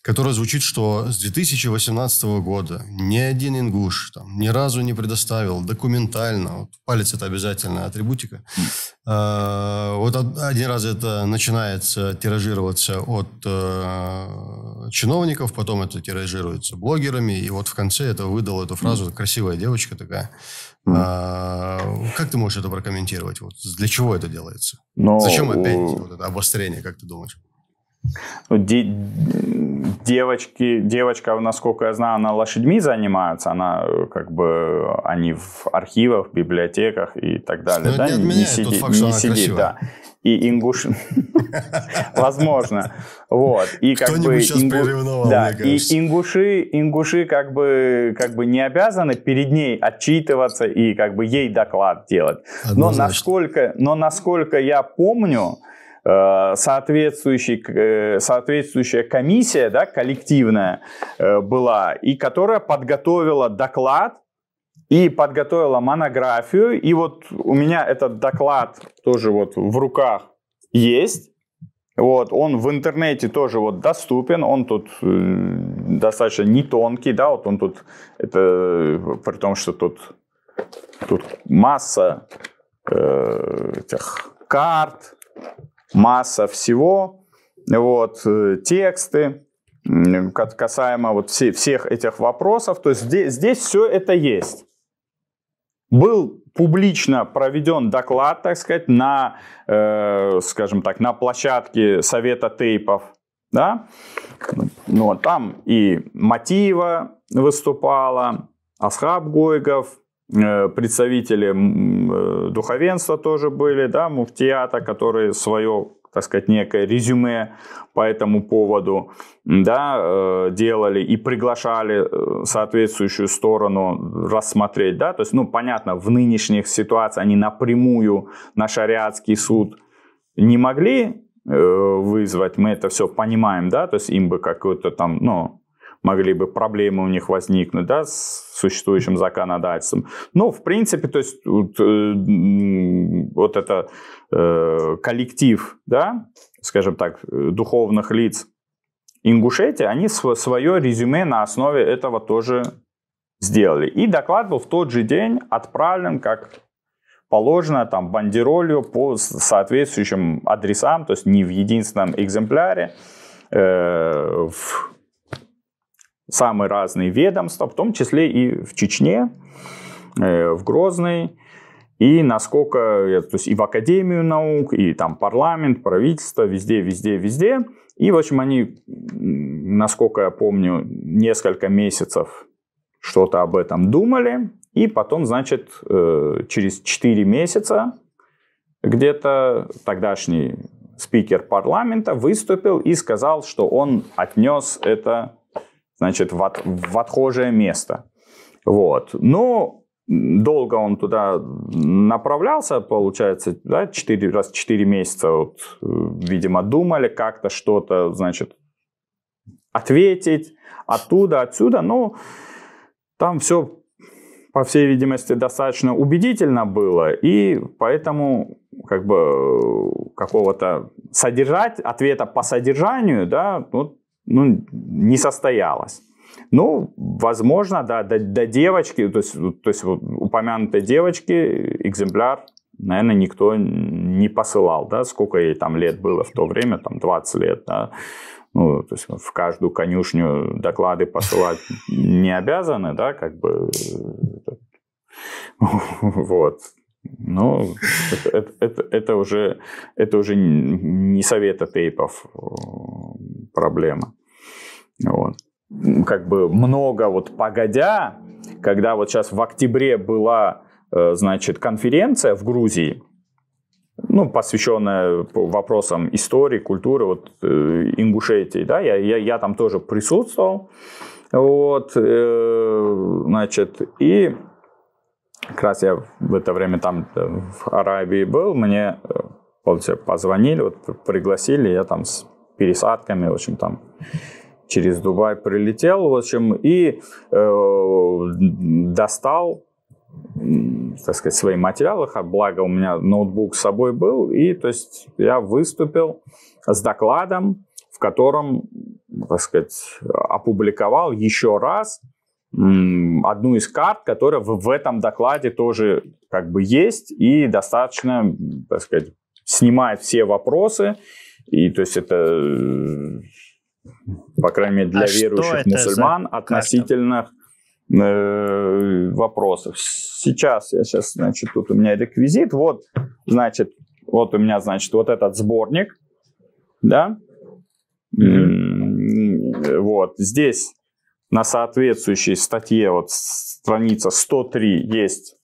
которая звучит, что с 2018 года ни один ингуш там, ни разу не предоставил документально, вот, палец это обязательная атрибутика, вот один раз это начинается тиражироваться от чиновников, потом это тиражируется блогерами, и вот в конце это выдала эту фразу красивая девочка такая. Как ты можешь это прокомментировать? Вот, для чего это делается? Зачем опять вот это обострение, как ты думаешь? Девочка, насколько я знаю, она лошадьми занимается, она как бы, они в архивах, в библиотеках и так далее. Но да? Это не сидит, тот факт, что она красивая. Да. И ингуш, возможно, вот. И как бы приревновал, да, и ингуши как бы не обязаны перед ней отчитываться и как бы ей доклад делать. Но насколько я помню, соответствующая комиссия, да, коллективная была, и которая подготовила доклад и подготовила монографию. И вот у меня этот доклад тоже вот в руках есть. Вот, он в интернете тоже вот доступен, он тут достаточно не тонкий, да, вот он тут, это при том, что тут масса этих карт, масса всего, вот, тексты, касаемо вот всех этих вопросов, то есть здесь все это есть. Был публично проведен доклад, так сказать, на, скажем так, на площадке Совета тейпов, да, ну, там и Матиева выступала, Асхаб Гойгов, представители духовенства тоже были, да, муфтията, которые свое, так сказать, некое резюме по этому поводу, да, делали и приглашали соответствующую сторону рассмотреть, да, то есть, ну, понятно, в нынешних ситуациях они напрямую на шариатский суд не могли вызвать, мы это все понимаем, да, то есть им бы какой-то там, ну, могли бы проблемы у них возникнуть, да, с существующим законодательством. Ну, в принципе, то есть вот это коллектив, да, скажем так, духовных лиц Ингушетии, они свое резюме на основе этого тоже сделали. И доклад был в тот же день отправлен, как положено, там, бандеролью по соответствующим адресам, то есть не в единственном экземпляре, в самые разные ведомства, в том числе и в Чечне, в Грозный, и насколько, то есть и в Академию наук, и там парламент, правительство, везде. И, в общем, они, насколько я помню, несколько месяцев что-то об этом думали, и потом, значит, через 4 месяца где-то тогдашний спикер парламента выступил и сказал, что он отнес это, значит, в отхожее место. Вот. Но долго он туда направлялся, получается, да, 4 месяца, вот, видимо, думали как-то что-то, значит, ответить оттуда, отсюда. Ну, там все, по всей видимости, достаточно убедительно было, и поэтому как бы какого-то ответа по содержанию, да, ну, не состоялось. Ну, возможно, да, до девочки, то есть вот, упомянутой девочки экземпляр, наверное, никто не посылал, да, сколько ей там лет было в то время, там 20 лет, да. Ну, то есть в каждую конюшню доклады посылать не обязаны, да, как бы, вот. Ну, это уже не совета тейпов проблема. Вот. Как бы много вот погодя, когда вот сейчас в октябре была, значит, конференция в Грузии, ну, посвященная вопросам истории, культуры, вот, Ингушетии, да, я там тоже присутствовал, вот, значит, и как раз я в это время там в Аравии был, мне позвонили, вот, пригласили, я там с пересадками, в общем, там через Дубай прилетел, в общем, и достал, так сказать, свои материалы, благо у меня ноутбук с собой был, и, то есть, я выступил с докладом, в котором, так сказать, опубликовал еще раз одну из карт, которая в этом докладе тоже как бы есть и достаточно, так сказать, снимает все вопросы, и, то есть, это, по крайней мере, для верующих мусульман относительно вопросов. Сейчас, значит, тут у меня реквизит. Вот, значит, вот у меня, значит, вот этот сборник, да. Вот, здесь на соответствующей статье, вот, страница 103, есть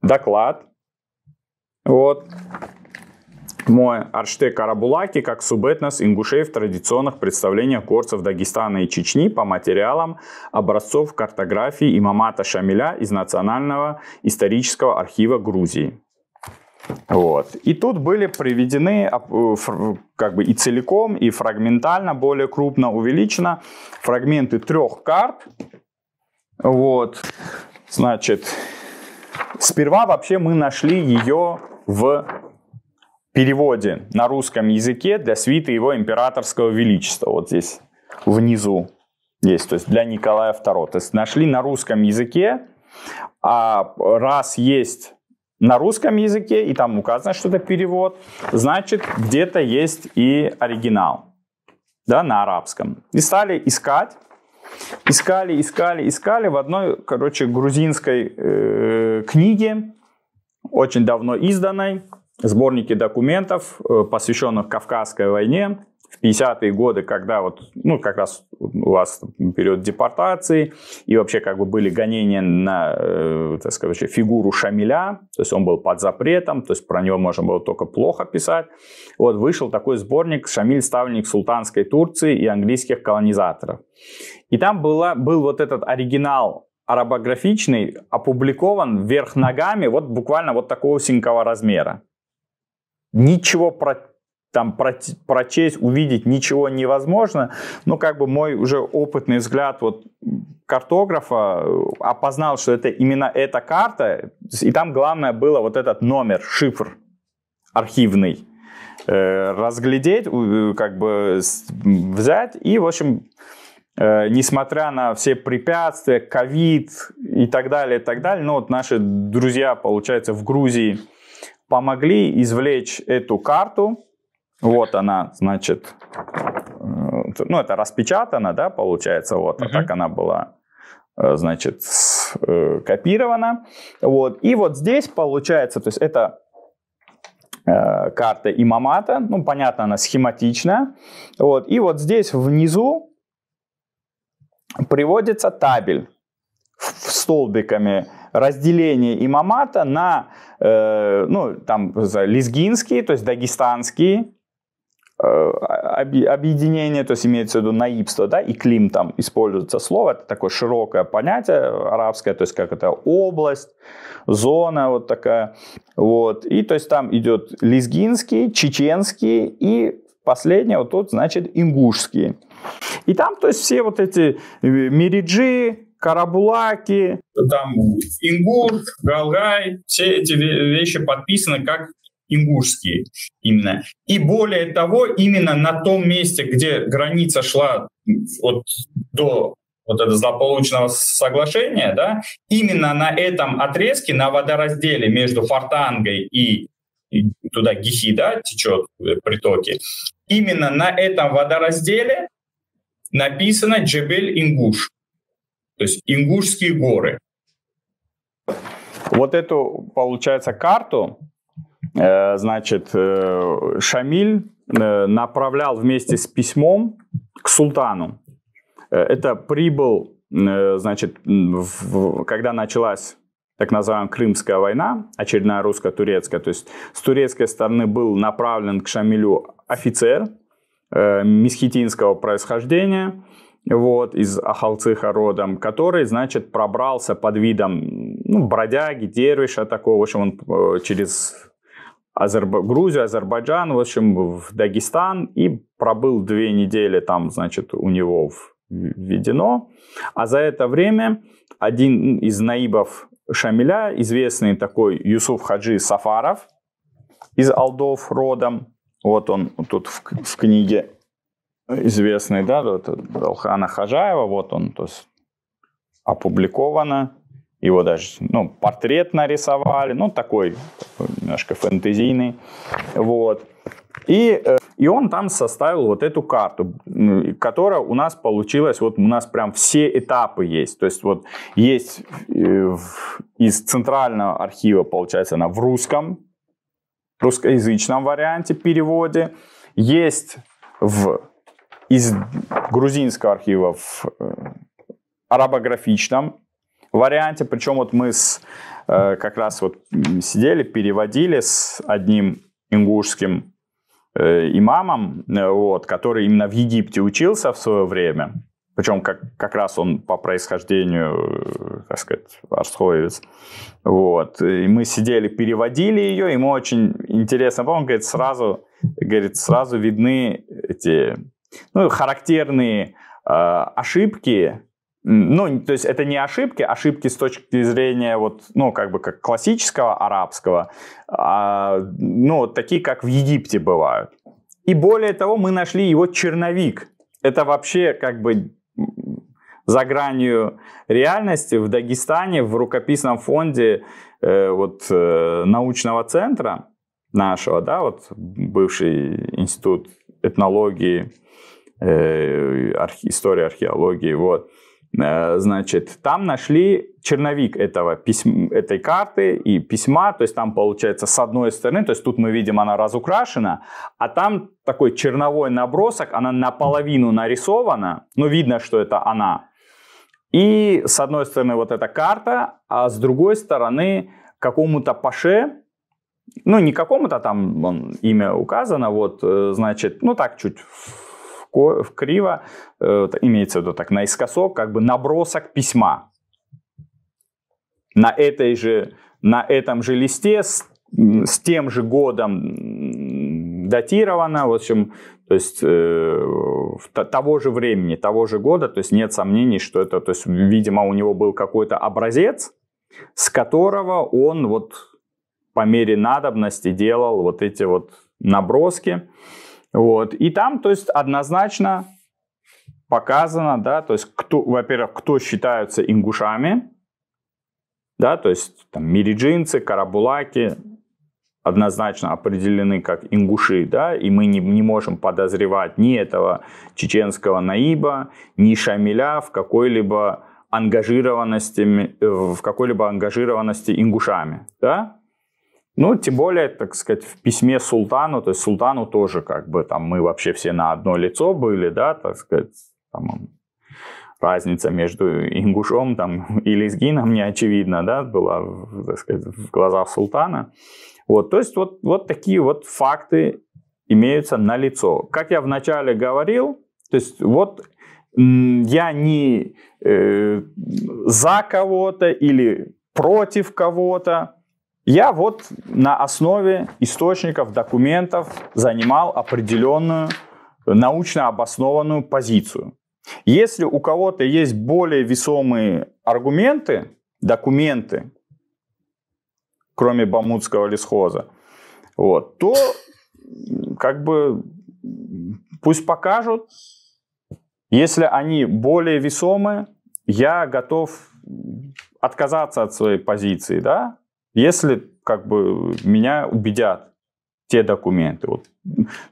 доклад. Вот. Мой Арштек Карабулаки как субэтнос ингушей в традиционных представлениях горцев Дагестана и Чечни по материалам образцов картографии имамата Шамиля из Национального исторического архива Грузии. Вот. И тут были приведены как бы и целиком, и фрагментально, более крупно увеличено фрагменты 3 карт. Вот. Значит, сперва вообще мы нашли ее в переводе на русском языке для свиты его императорского величества. Вот здесь внизу есть, то есть для Николая II. То есть нашли на русском языке, а раз есть на русском языке, и там указано что-то перевод, значит, где-то есть и оригинал, да, на арабском. И стали искать. Искали в одной, короче, грузинской книге, очень давно изданной, сборники документов, посвященных Кавказской войне в 50-е годы, когда вот, ну, как раз у вас период депортации, и вообще как бы были гонения на, так сказать, фигуру Шамиля, то есть он был под запретом, то есть про него можно было только плохо писать. Вот вышел такой сборник «Шамиль, ставленник султанской Турции и английских колонизаторов». И там был вот этот оригинал арабографичный, опубликован вверх ногами, вот буквально вот такого синького размера. Ничего там прочесть, увидеть ничего невозможно. Но как бы мой уже опытный взгляд вот картографа опознал, что это именно эта карта. И там главное было вот этот номер, шифр архивный. Разглядеть, как бы взять. И, в общем, несмотря на все препятствия, ковид и так далее, ну вот наши друзья, получается, в Грузии помогли извлечь эту карту. Вот она, значит, ну это распечатано, да, получается, вот, а так она была, значит, копирована. Вот, и вот здесь получается, то есть это карта Имамата, ну, понятно, она схематичная. Вот, и вот здесь внизу приводится табель столбиками разделение Имамата на, ну, там, лезгинские, то есть дагестанские объединения, то есть имеется в виду наибство, да, и клим там используется слово, это такое широкое понятие арабское, то есть как это область, зона вот такая, вот, и то есть там идет лезгинские, чеченские и последнее вот тут, значит, ингушские. И там, то есть все вот эти мириджи, карабулаки, там ингур, галгай, все эти вещи подписаны как ингушские именно. И более того, именно на том месте, где граница шла вот до вот этого злополучного соглашения, да, именно на этом отрезке, на водоразделе между Фортангой и туда Гихи, да, течет притоки, именно на этом водоразделе написано Джебель-Ингуш, то есть Ингушские горы. Вот эту, получается, карту, значит, Шамиль направлял вместе с письмом к султану. Это прибыл, значит, когда началась так называемая Крымская война, очередная русско-турецкая, то есть с турецкой стороны был направлен к Шамилю офицер месхетинского происхождения, вот, из Ахалцыха родом, который, значит, пробрался под видом, ну, бродяги, дервиша такого, в общем, он через Грузию, Азербайджан, в общем, в Дагестан, и пробыл 2 недели там, значит, у него введено. А за это время один из наибов Шамиля, известный такой Юсуф Хаджи Сафаров, из Алдов родом, вот он тут в книге известный, да, вот, Далхана Хаджаева, вот он, то есть, опубликовано. Его даже, ну, портрет нарисовали, ну, такой немножко фэнтезийный, вот. И он там составил вот эту карту, которая у нас получилась, вот у нас прям все этапы есть. То есть вот есть из центрального архива, получается, она в русскоязычном варианте, переводе. Есть из грузинского архива в арабографичном варианте, причем вот мы как раз вот сидели, переводили с одним ингушским имамом, вот, который именно в Египте учился в свое время, причем как раз он по происхождению, так сказать, арсхоевец, вот, и мы сидели, переводили ее, ему очень интересно, он говорит, сразу видны эти, ну, характерные ошибки. Ну, то есть это не ошибки с точки зрения вот, ну, как бы как классического арабского, ну, вот такие, как в Египте бывают. И более того, мы нашли его черновик. Это вообще как бы за гранью реальности. В Дагестане в рукописном фонде вот, научного центра нашего, да, вот бывший институт этнологии, истории археологии, вот. Значит, там нашли черновик этой карты и письма, то есть там получается с одной стороны, то есть тут мы видим, она разукрашена, а там такой черновой набросок, она наполовину нарисована, но видно, что это она. И с одной стороны вот эта карта, а с другой стороны какому-то паше, ну не какому-то там имя указано, вот, значит, ну так чуть криво, имеется в виду так наискосок, как бы набросок письма. На этом же листе с тем же годом датировано, в общем, то есть того же времени, того же года, то есть нет сомнений, что это, то есть, видимо, у него был какой-то образец, с которого он вот по мере надобности делал вот эти вот наброски. Вот. И там, то есть, однозначно показано, да, то есть, во-первых, кто считаются ингушами, да, то есть, там, мириджинцы, карабулаки однозначно определены как ингуши, да, и мы не можем подозревать ни этого чеченского наиба, ни Шамиля в какой-либо ангажированности ингушами, да. Ну, тем более, так сказать, в письме султану, то есть султану тоже как бы там мы вообще все на одно лицо были, да, так сказать, там, разница между ингушом там, и лезгином не очевидна, да, была, так сказать, в глазах султана. Вот, то есть вот такие вот факты имеются налицо. Как я вначале говорил, то есть вот я не за кого-то или против кого-то, я вот на основе источников, документов занимал определенную научно обоснованную позицию. Если у кого-то есть более весомые аргументы, документы, кроме Бамутского лесхоза, вот, то как бы пусть покажут. Если они более весомые, я готов отказаться от своей позиции, да, если как бы меня убедят те документы. Вот.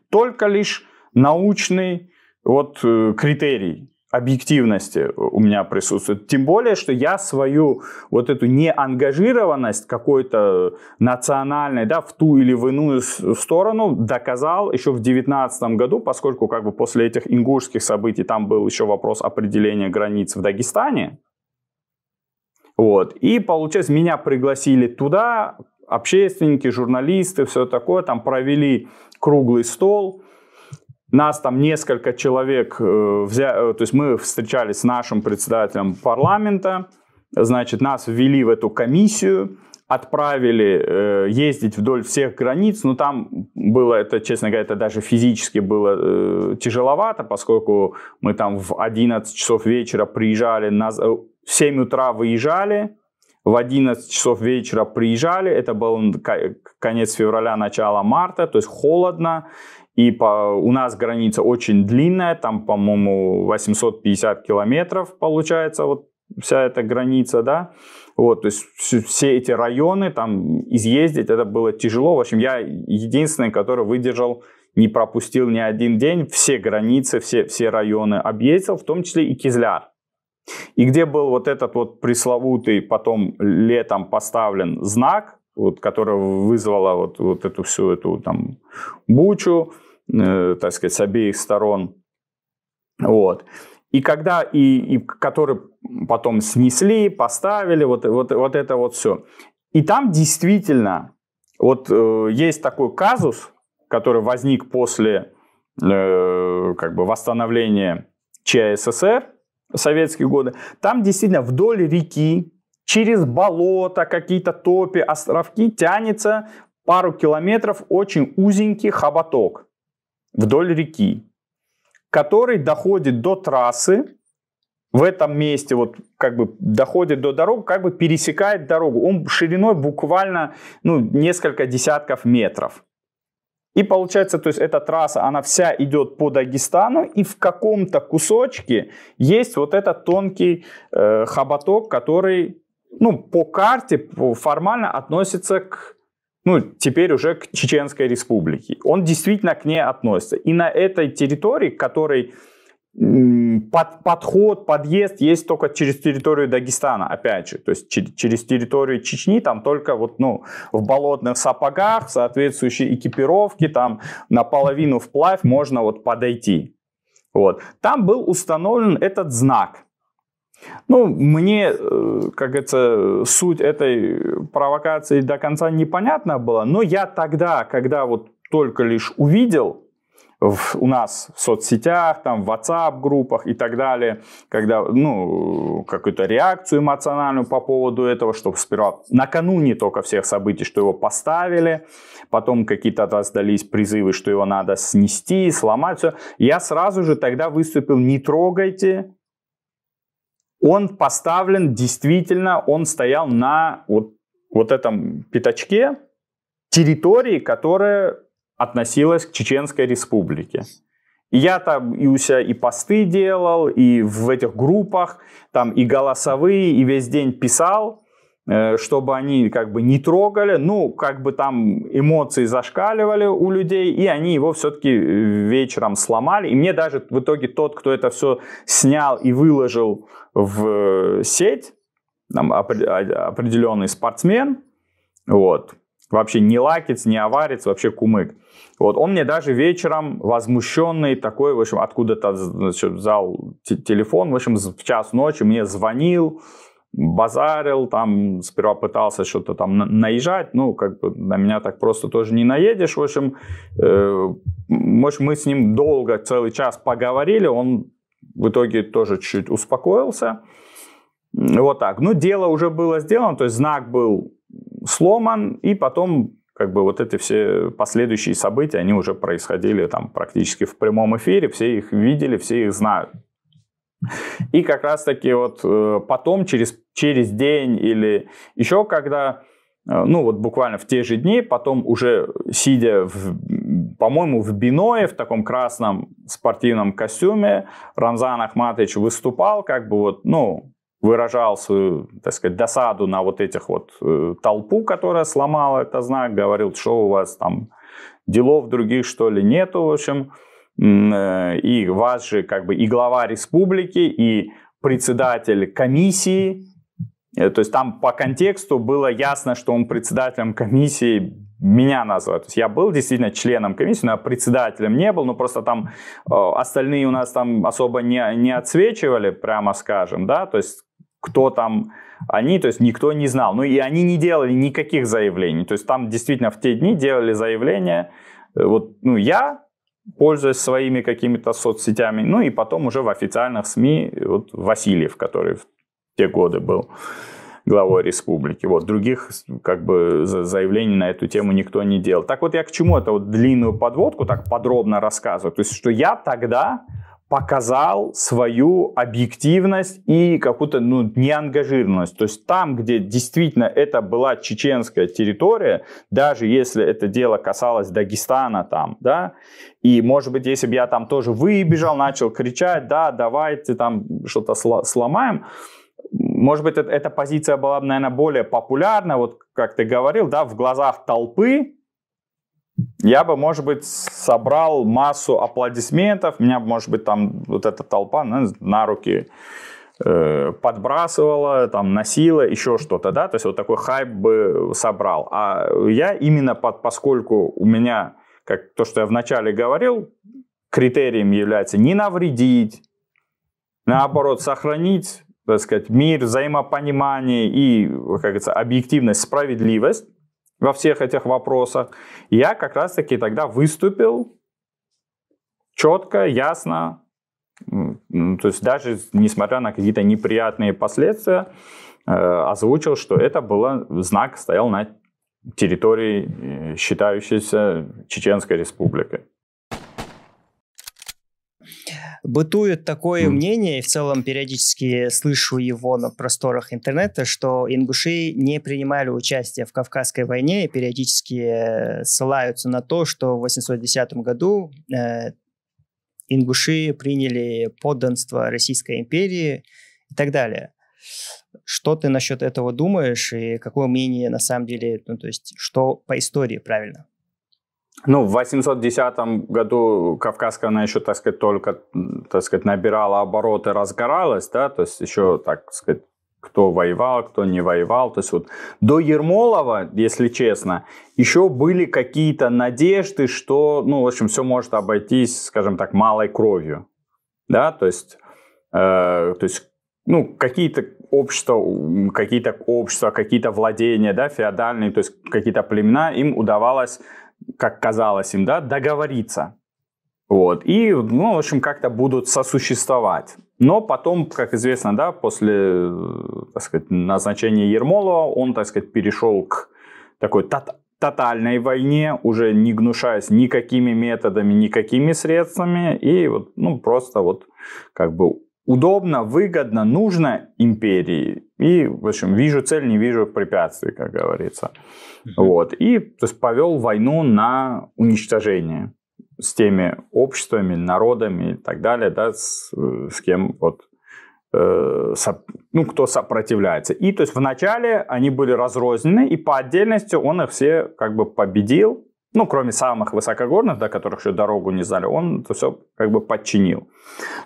Только лишь научный вот, критерий объективности у меня присутствует. Тем более, что я свою вот эту неангажированность какой-то национальной, да, в ту или в иную сторону доказал еще в 2019 году, поскольку как бы после этих ингушских событий там был еще вопрос определения границ в Дагестане. Вот. И, получается, меня пригласили туда, общественники, журналисты, все такое, там провели круглый стол. Нас там несколько человек взяли, то есть мы встречались с нашим председателем парламента, значит, нас ввели в эту комиссию, отправили ездить вдоль всех границ, но там было, это, честно говоря, это даже физически было тяжеловато, поскольку мы там в 11 часов вечера приезжали, в 7 утра выезжали, в 11 часов вечера приезжали, это был конец февраля, начало марта, то есть холодно. И у нас граница очень длинная, там, по-моему, 850 километров получается вот вся эта граница, да. Вот, то есть все эти районы там изъездить, это было тяжело. В общем, я единственный, который выдержал, не пропустил ни один день, все границы, все районы объездил, в том числе и Кизляр. И где был вот этот вот пресловутый потом летом поставлен знак, вот, которая вызвала вот эту всю эту там бучу, так сказать, с обеих сторон. Вот. И когда, и который потом снесли, поставили, вот это вот все. И там действительно вот есть такой казус, который возник после как бы восстановления ЧССР, советские годы. Там действительно вдоль реки, через болото, какие-то топи, островки тянется пару километров очень узенький хоботок вдоль реки, который доходит до трассы, в этом месте вот как бы доходит до дороги, как бы пересекает дорогу. Он шириной буквально несколько десятков метров. И получается, то есть эта трасса, она вся идет по Дагестану, и в каком-то кусочке есть вот этот тонкий хоботок, который по карте формально относится к, теперь уже к Чеченской Республике. Он действительно к ней относится. И на этой территории, которой подъезд есть только через территорию Дагестана, опять же. То есть через территорию Чечни, там только в болотных сапогах, соответствующей экипировке, там наполовину вплавь можно подойти. Вот. Там был установлен этот знак. Мне, как говорится, суть этой провокации до конца непонятна была, но я тогда, когда только лишь увидел, у нас в соцсетях, там, в WhatsApp-группах и так далее, когда, ну, какую-то реакцию эмоциональную по поводу этого, чтобы сперва накануне только всех событий, что его поставили, потом какие-то раздались призывы, что его надо снести, сломать, все. Я сразу же тогда выступил: не трогайте. Он поставлен, действительно, он стоял на вот этом пятачке территории, которая относилась к Чеченской Республике. И я там и у себя и посты делал, и в этих группах, там и голосовые, и весь день писал, чтобы они как бы не трогали. Ну, как бы там эмоции зашкаливали у людей, и они его все-таки вечером сломали. И мне даже в итоге тот, кто это все снял и выложил в сеть, там определенный спортсмен, вот, вообще не лакец, не аварец, вообще кумык. Вот, он мне даже вечером возмущенный такой, в общем, откуда-то, значит, взял телефон, в общем, в час ночи мне звонил, базарил, там сперва пытался что-то там наезжать, ну, как бы на меня так просто тоже не наедешь, в общем, мы с ним долго, целый час поговорили, он в итоге тоже чуть успокоился, вот так. Ну, дело уже было сделано, то есть знак был сломан, и потом как бы вот эти все последующие события, они уже происходили там практически в прямом эфире, все их видели, все их знают. И как раз-таки вот потом, через день или еще когда, ну вот буквально в те же дни, потом уже сидя, по-моему, в биное, в таком красном спортивном костюме, Рамзан Ахматович выступал, как бы вот, ну, выражал свою, так сказать, досаду на вот этих вот толпу, которая сломала этот знак, говорил, что у вас там делов других, что ли, нету, в общем. И вас же как бы и глава республики, и председатель комиссии, то есть там по контексту было ясно, что он председателем комиссии меня называют. То есть я был действительно членом комиссии, но председателем не был, но просто там остальные у нас там особо не отсвечивали, прямо скажем, да, то есть кто там они, то есть никто не знал. Ну и они не делали никаких заявлений, то есть там действительно в те дни делали заявления, вот, ну я, пользуясь своими какими-то соцсетями, ну и потом уже в официальных СМИ, вот Васильев, который в те годы был главой республики. Вот, других как бы заявлений на эту тему никто не делал. Так вот я к чему это вот длинную подводку так подробно рассказываю? То есть, что я тогда показал свою объективность и какую-то, ну, неангажированность. То есть там, где действительно это была чеченская территория, даже если это дело касалось Дагестана там, да, и, может быть, если бы я там тоже выбежал, начал кричать, да, давайте там что-то сломаем, может быть, эта позиция была бы, наверное, более популярна, вот как ты говорил, да, в глазах толпы, я бы, может быть, собрал массу аплодисментов, меня, может быть, там вот эта толпа на руки подбрасывала, там, носила, еще что-то, да, то есть вот такой хайп бы собрал. А я именно, поскольку у меня, как то, что я вначале говорил, критерием является не навредить, наоборот, сохранить, так сказать, мир, взаимопонимание и, как говорится, объективность, справедливость во всех этих вопросах, я как раз-таки тогда выступил четко, ясно, то есть даже несмотря на какие-то неприятные последствия, озвучил, что это был знак, стоял на территории, считающейся Чеченской Республикой. Бытует такое мнение, и в целом периодически слышу его на просторах интернета, что ингуши не принимали участие в Кавказской войне и периодически ссылаются на то, что в 810 году ингуши приняли подданство Российской империи и так далее. Что ты насчет этого думаешь и какое мнение на самом деле, ну, то есть что по истории правильно? Ну, в 810 году Кавказская она еще, так сказать, только, так сказать, набирала обороты, разгоралась, да, то есть еще, так сказать, кто воевал, кто не воевал. То есть вот до Ермолова, если честно, еще были какие-то надежды, что, ну, в общем, все может обойтись, скажем так, малой кровью, да, то есть ну, какие-то общества, какие-то владения, да, феодальные, то есть какие-то племена, им удавалось, как казалось им, да, договориться. Вот. И, ну, в общем, как-то будут сосуществовать. Но потом, как известно, да, после, так сказать, назначения Ермолова, он, так сказать, перешел к такой тотальной войне, уже не гнушаясь никакими методами, никакими средствами. И вот, ну, просто вот как бы удобно, выгодно, нужно империи. И, в общем, вижу цель, не вижу препятствий, как говорится. Вот. И, то есть, повел войну на уничтожение с теми обществами, народами и так далее, да, с кем вот, ну, кто сопротивляется. И, то есть, вначале они были разрознены, и по отдельности он их все как бы победил. Ну, кроме самых высокогорных, до которых еще дорогу не знали, он это все как бы подчинил.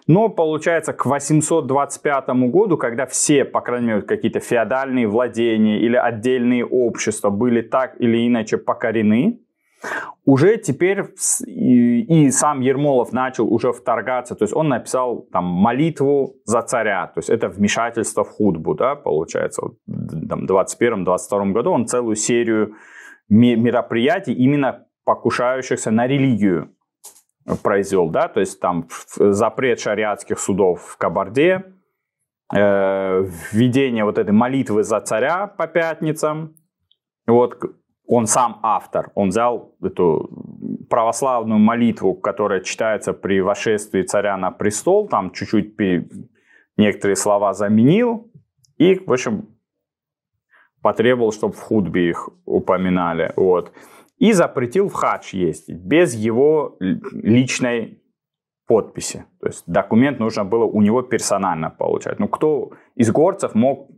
Но, получается, к 825 году, когда все, по крайней мере, какие-то феодальные владения или отдельные общества были так или иначе покорены, уже теперь и сам Ермолов начал уже вторгаться, то есть он написал там молитву за царя, то есть это вмешательство в хутбу, да, получается, вот, там, в 21-22 году он целую серию мероприятий, именно покушающихся на религию, произвел, да, то есть там запрет шариатских судов в Кабарде, введение вот этой молитвы за царя по пятницам, вот. Он сам автор, он взял эту православную молитву, которая читается при восшествии царя на престол, там чуть-чуть некоторые слова заменил и, в общем, потребовал, чтобы в хутбе их упоминали. Вот. И запретил в хадж ездить без его личной подписи. То есть документ нужно было у него персонально получать. Ну, кто из горцев мог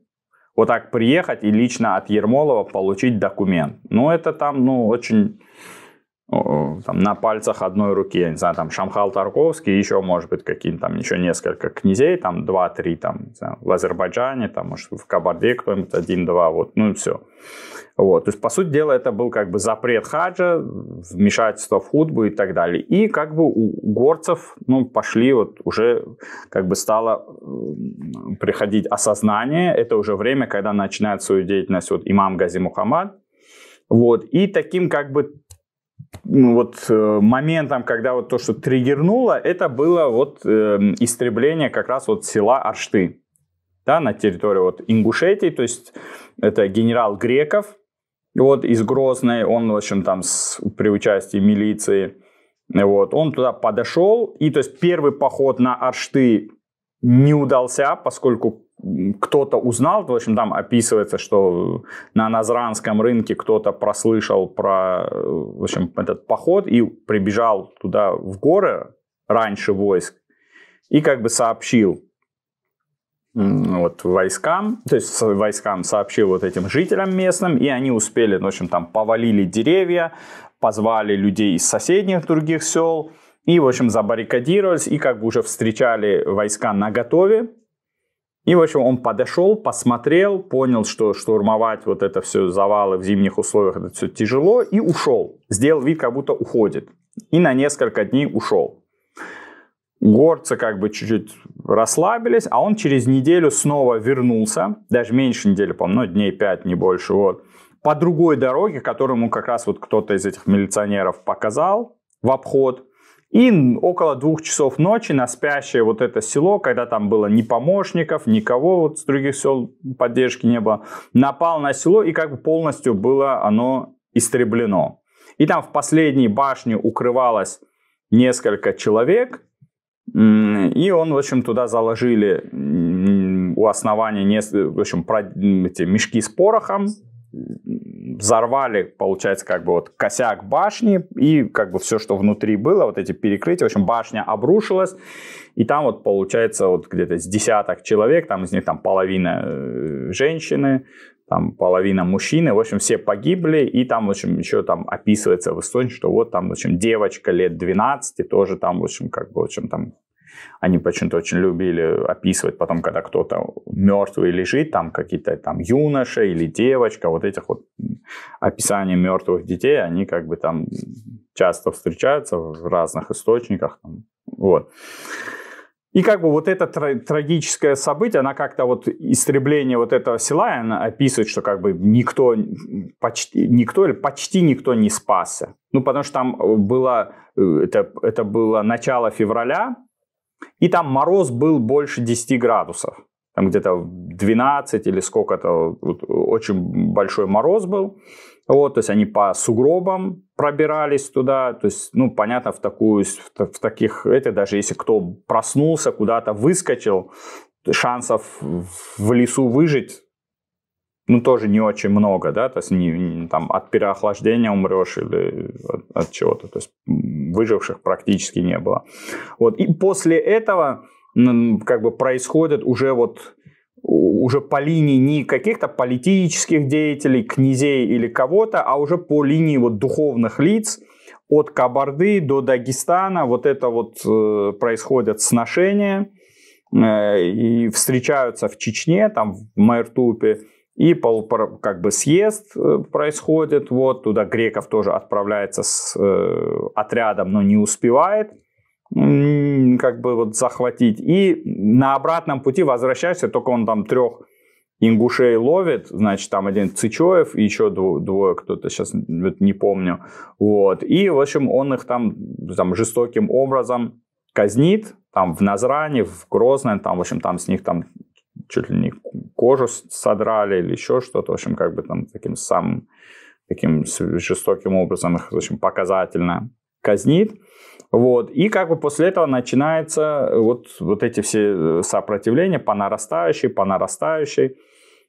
вот так приехать и лично от Ермолова получить документ? Ну, это там, ну, очень там, на пальцах одной руки. Я не знаю, там Шамхал Тарковский, еще, может быть, какие-то там еще несколько князей, там 2-3, там, не знаю, в Азербайджане, там, может, в Кабарде кто-нибудь 1-2, вот, ну и все. Вот, то есть, по сути дела, это был как бы запрет хаджа, вмешательство в хутбу и так далее. И как бы у горцев, ну, пошли вот уже, как бы стало приходить осознание, это уже время, когда начинает свою деятельность вот имам Гази Мухаммад. Вот, и таким как бы ну, вот моментом, когда вот то, что триггернуло, это было вот истребление как раз вот села Аршты, да, на территории вот Ингушетии, то есть это генерал Греков, вот из Грозной, он, в общем, там при участии милиции, вот, он туда подошел, и то есть первый поход на Аршты не удался, поскольку кто-то узнал, в общем, там описывается, что на Назранском рынке кто-то прослышал про, в общем, этот поход и прибежал туда в горы раньше войск и как бы сообщил вот войскам, то есть войскам сообщил вот этим жителям местным, и они успели, в общем, там повалили деревья, позвали людей из соседних других сел и, в общем, забаррикадировались и как бы уже встречали войска наготове. И, в общем, он подошел, посмотрел, понял, что штурмовать вот это все завалы в зимних условиях, это все тяжело, и ушел. Сделал вид, как будто уходит. И на несколько дней ушел. Горцы как бы чуть-чуть расслабились, а он через неделю снова вернулся, даже меньше недели, по-моему, ну, дней 5, не больше, вот, по другой дороге, которую ему как раз вот кто-то из этих милиционеров показал в обход. И около 2 часов ночи на спящее вот это село, когда там было ни помощников, никого вот с других сел поддержки не было, напал на село и как бы полностью было оно истреблено. И там в последней башне укрывалось несколько человек, и он, в общем, туда заложили у основания, в общем, эти мешки с порохом, взорвали, получается, как бы вот косяк башни и как бы все, что внутри было, вот эти перекрытия, в общем, башня обрушилась, и там вот получается вот где-то с десяток человек, там из них там половина женщины, там половина мужчины, в общем, все погибли, и там, в общем, еще там описывается в истории, что вот там, в общем, девочка лет 12 тоже там, в общем, как бы, в общем, там они почему-то очень любили описывать потом, когда кто-то мертвый лежит, там какие-то там юноша или девочка, вот этих вот описаний мертвых детей, они как бы там часто встречаются в разных источниках. Вот. И как бы вот это трагическое событие, она как-то вот истребление вот этого села, она описывает, что как бы почти никто не спасся. Ну, потому что там было, это было начало февраля, и там мороз был больше 10 градусов. Там где-то 12 или сколько-то, вот, очень большой мороз был. Вот, то есть они по сугробам пробирались туда, то есть, ну, понятно, в таких, это даже если кто проснулся, куда-то выскочил, шансов в лесу выжить, ну, тоже не очень много, да, то есть там от переохлаждения умрешь или от чего-то, то есть выживших практически не было. Вот, и после этого как бы происходит уже по линии не каких-то политических деятелей, князей или кого-то, а уже по линии вот духовных лиц от Кабарды до Дагестана. Вот это вот происходят сношения и встречаются в Чечне, там в Майртупе, и как бы съезд происходит. Вот туда Греков тоже отправляется с отрядом, но не успевает как бы вот захватить. И на обратном пути возвращается, только он там 3 ингушей ловит, значит, там один Цычоев и еще двое, кто-то сейчас не помню. Вот. И, в общем, он их там жестоким образом казнит, там в Назране, в Грозном, там, в общем, там с них там чуть ли не кожу содрали или еще что-то, в общем, как бы там таким жестоким образом их, в общем, показательно казнит. Вот. И как бы после этого начинаются вот эти все сопротивления по нарастающей.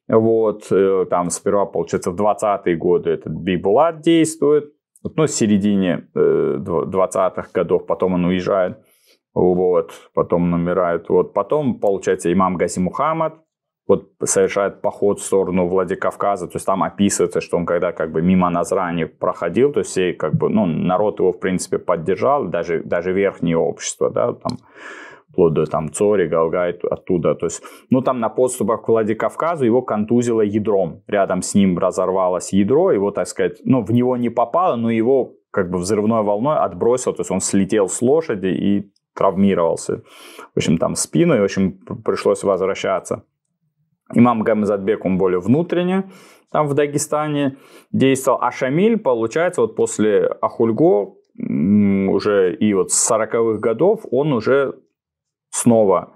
Вот. Там сперва, получается, в 20-е годы этот Бейбулат действует. Ну, в середине 20-х годов, потом он уезжает. Вот. Потом он умирает. Вот. Потом, получается, имам Гази Мухаммад вот совершает поход в сторону Владикавказа, то есть там описывается, что он когда как бы мимо Назрани проходил, то есть все как бы, ну, народ его в принципе поддержал, даже верхнее общество, да, там вплоть до там Цори, Галгай оттуда, то есть, ну, там на подступах к Владикавказу его контузило ядром, рядом с ним разорвалось ядро, его, так сказать, ну, в него не попало, но его как бы взрывной волной отбросило, то есть он слетел с лошади и травмировался, в общем, там спину, и, в общем, пришлось возвращаться. Имам Гамзатбек, он более внутренне там в Дагестане действовал. А Шамиль, получается, вот после Ахульго уже и вот с 40-х годов он уже снова,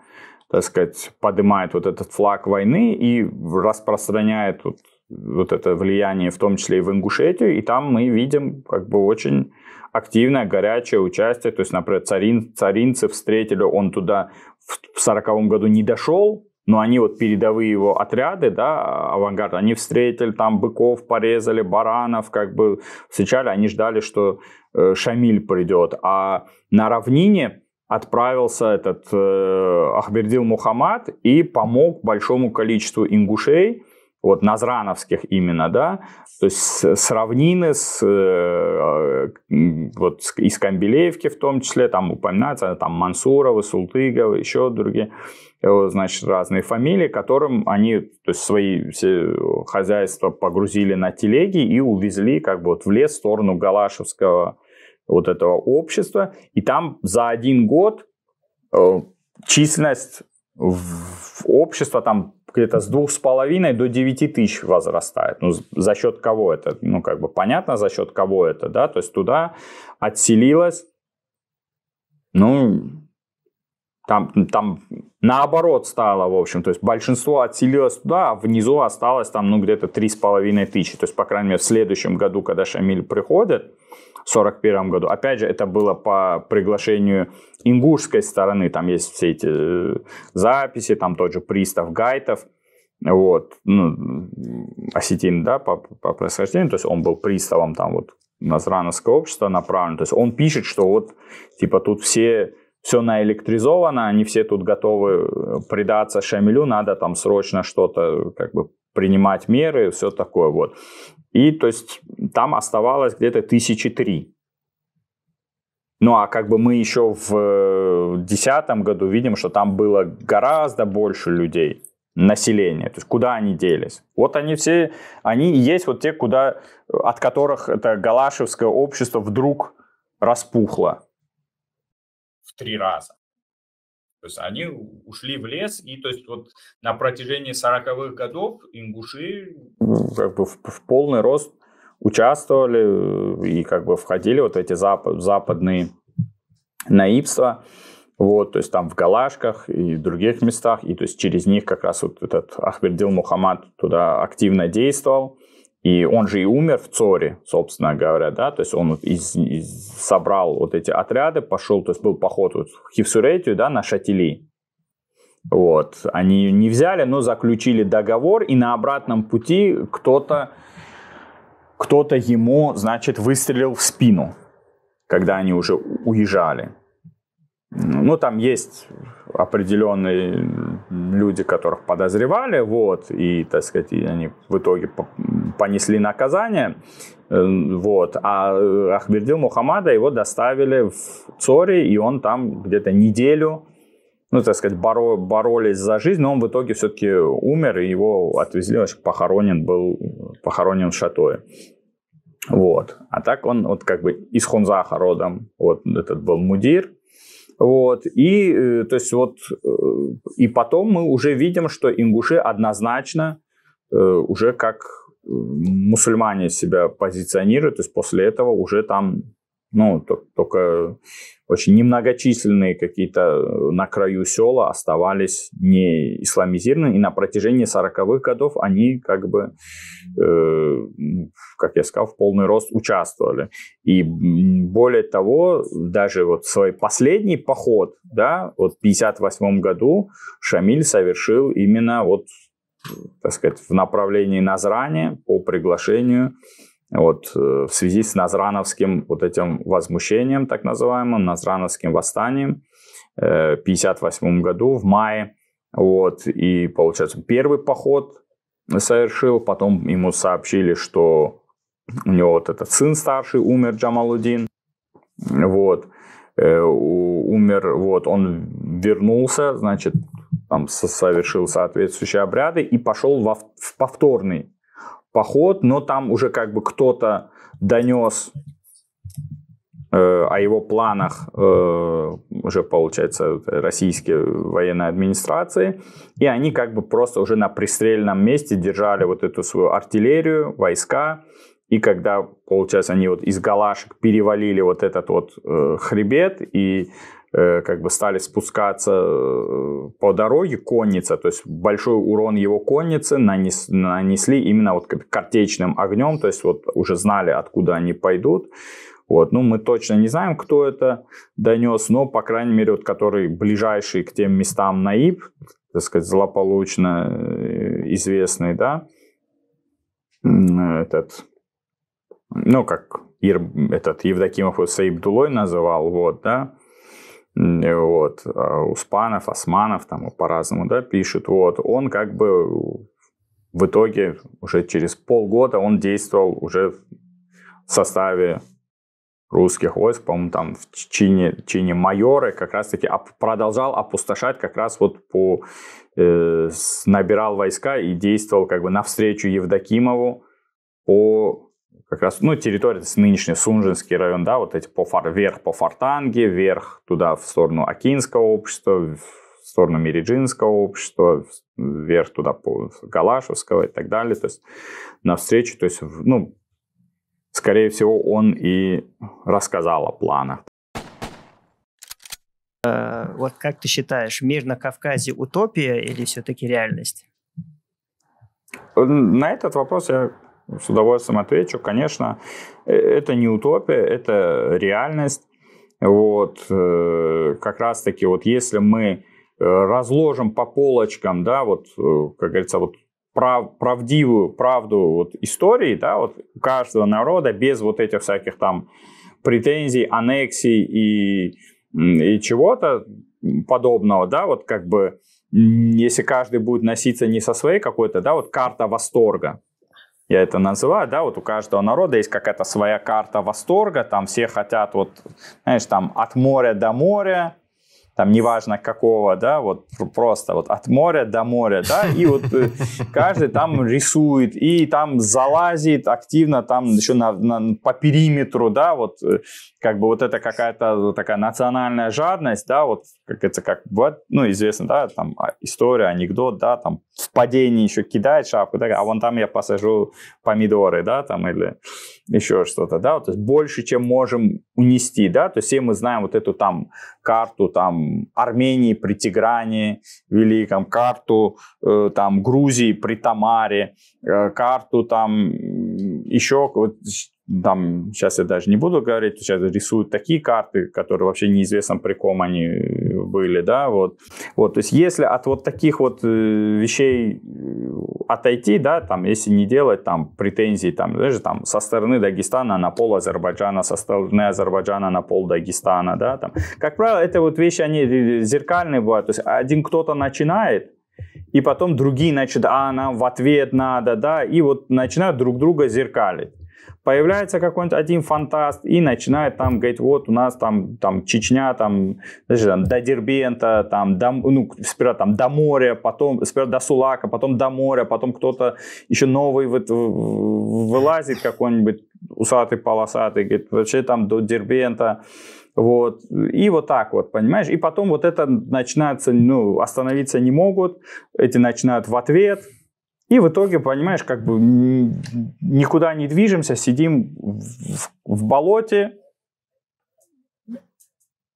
так сказать, поднимает вот этот флаг войны и распространяет вот это влияние, в том числе и в Ингушетию. И там мы видим как бы очень активное, горячее участие. То есть, например, царинцы встретили, он туда в 40-м году не дошел, но они вот передовые его отряды, да, авангард, они встретили, там быков порезали, баранов, как бы встречали, они ждали, что Шамиль придет. А на равнине отправился этот Ахбердил Мухаммад и помог большому количеству ингушей, вот назрановских именно, да, то есть с равнины, вот из Камбелеевки в том числе, там упоминается, там Мансуровы, Султыговы, еще другие, значит, разные фамилии, которым они, то есть свои все хозяйства погрузили на телеги и увезли как бы вот в лес в сторону Галашевского вот этого общества, и там за 1 год численность общества там где-то с 2,5 до 9 тысяч возрастает. Ну, за счет кого это? Ну, как бы понятно, за счет кого это, да? То есть туда отселилось, ну, там наоборот стало, в общем. То есть большинство отселилось туда, а внизу осталось там, ну, где-то 3,5 тысячи. То есть, по крайней мере, в следующем году, когда Шамиль приходит, в 1941 году, опять же, это было по приглашению ингушской стороны, там есть все эти записи, там тот же пристав Гайтов, вот, ну, осетин, да, по происхождению, то есть он был приставом там вот назрановского общества направлен, то есть он пишет, что вот, типа, тут все наэлектризовано, они все тут готовы предаться Шамилю, надо там срочно что-то, как бы, принимать меры, все такое, вот. И, то есть, там оставалось где-то 1003. Ну, а как бы мы еще в 2010 году видим, что там было гораздо больше людей, населения. То есть, куда они делись? Вот они все, они есть вот те, от которых это Галашевское общество вдруг распухло в 3 раза. То есть они ушли в лес, и то есть вот на протяжении 40-х годов ингуши как бы в полный рост участвовали и как бы входили вот эти западные наибства, вот, то есть там в Галашках и в других местах, и то есть через них как раз вот этот Ахбердил Мухаммад туда активно действовал, и он же и умер в Цоре, собственно говоря, да, то есть он собрал вот эти отряды, пошел, то есть был поход вот в Хивсуретию, да, на Шатили, вот, они не взяли, но заключили договор, и на обратном пути кто-то ему, значит, выстрелил в спину, когда они уже уезжали. Ну, там есть определенные люди, которых подозревали, вот, и, так сказать, они в итоге понесли наказание, вот, а Ахбердил Мухаммада его доставили в Цоре, и он там где-то неделю, ну, так сказать, боролись за жизнь, но он в итоге все-таки умер, и его отвезли, похоронен в Шатое. Вот. А так он вот как бы из Хунзаха родом, вот этот был мудир. Вот. И, то есть, вот, и потом мы уже видим, что ингуши однозначно уже как мусульмане себя позиционируют, то есть после этого уже там, ну, только очень немногочисленные какие-то на краю села оставались не исламизированы, и на протяжении 40-х годов они как бы, как я сказал, в полный рост участвовали. И более того, даже вот свой последний поход, да, вот в 1958 году Шамиль совершил именно вот, так сказать, в направлении Назрани по приглашению, вот, в связи с назрановским вот этим возмущением, так называемым, назрановским восстанием в 1958 году, в мае. Вот, и, получается, первый поход совершил, потом ему сообщили, что у него вот этот сын старший умер, Джамалудин, вот, умер, вот, он вернулся, значит, там совершил соответствующие обряды и пошел в повторный поход, но там уже как бы кто-то донес о его планах уже, получается, российской военной администрации, и они как бы просто уже на пристрельном месте держали вот эту свою артиллерию, войска, и когда, получается, они вот из Галашек перевалили вот этот вот хребет и как бы стали спускаться по дороге конница, то есть большой урон его коннице нанесли именно вот картечным огнем, то есть вот уже знали, откуда они пойдут. Вот. Ну, мы точно не знаем, кто это донес, но, по крайней мере, вот, который ближайший к тем местам наиб, так сказать, злополучно известный, да, этот, ну, как этот Евдокимов Саибдулой называл, вот, да, вот, Успанов, Османов, там по-разному, да, пишут, вот, он как бы в итоге уже через полгода он действовал уже в составе русских войск, по-моему, там в чине майора, как раз-таки продолжал опустошать, как раз вот набирал войска и действовал как бы навстречу Евдокимову по как раз, ну, территория, это нынешний Сунжинский район, да, вот эти вверх по Фортанге, вверх туда в сторону Акинского общества, в сторону Мириджинского общества, вверх туда по Галашевского и так далее, то есть навстречу, то есть, ну, скорее всего, он и рассказал о планах. Вот как ты считаешь, мир на Кавказе утопия или все-таки реальность? На этот вопрос я с удовольствием отвечу. Конечно, это не утопия, это реальность. Вот, как раз-таки, вот если мы разложим по полочкам, да, вот, как говорится, вот правдивую правду вот, истории, да, вот у каждого народа без вот этих всяких там претензий, аннексий и чего-то подобного, да, вот как бы если каждый будет носиться не со своей какой-то, да, вот карта восторга, я это называю, да, вот у каждого народа есть какая-то своя карта восторга, там все хотят вот, знаешь, там от моря до моря, там неважно какого, да, вот просто вот от моря до моря, да, и вот каждый там рисует, и там залазит активно, там еще по периметру, да, вот как бы вот это какая-то такая национальная жадность, да, вот как это, как, ну, известно, да, там история, анекдот, да, там в падении еще кидает шапку, да, а вон там я посажу помидоры, да, там, или еще что-то, да, то есть больше, чем можем унести, да, то есть все мы знаем вот эту там карту, там, Армении при Тигране Великом, карту, там, Грузии при Тамаре, карту, там, еще, вот, там, сейчас я даже не буду говорить, сейчас рисуют такие карты, которые вообще неизвестно, при ком они были, да, вот. Вот, то есть, если от вот таких вот вещей отойти, да, там, если не делать там претензий, там, даже там со стороны Дагестана на пол Азербайджана, со стороны Азербайджана на пол Дагестана, да, там, как правило, это вот вещи, они зеркальные бывают, то есть, один кто-то начинает, и потом другие начинают, нам в ответ надо, да, и вот начинают друг друга зеркалить. Появляется какой-нибудь один фантаст и начинает там говорить, вот у нас там Чечня, там, даже, там до Дербента, там, ну, сперва там до моря, потом сперва до Сулака, потом до моря, потом кто-то еще новый вылазит, какой-нибудь усатый, полосатый, говорит, вообще там до Дербента. Вот. И вот так вот, понимаешь? И потом вот это начинается, ну, остановиться не могут, эти начинают в ответ. И в итоге, понимаешь, как бы никуда не движемся, сидим в болоте,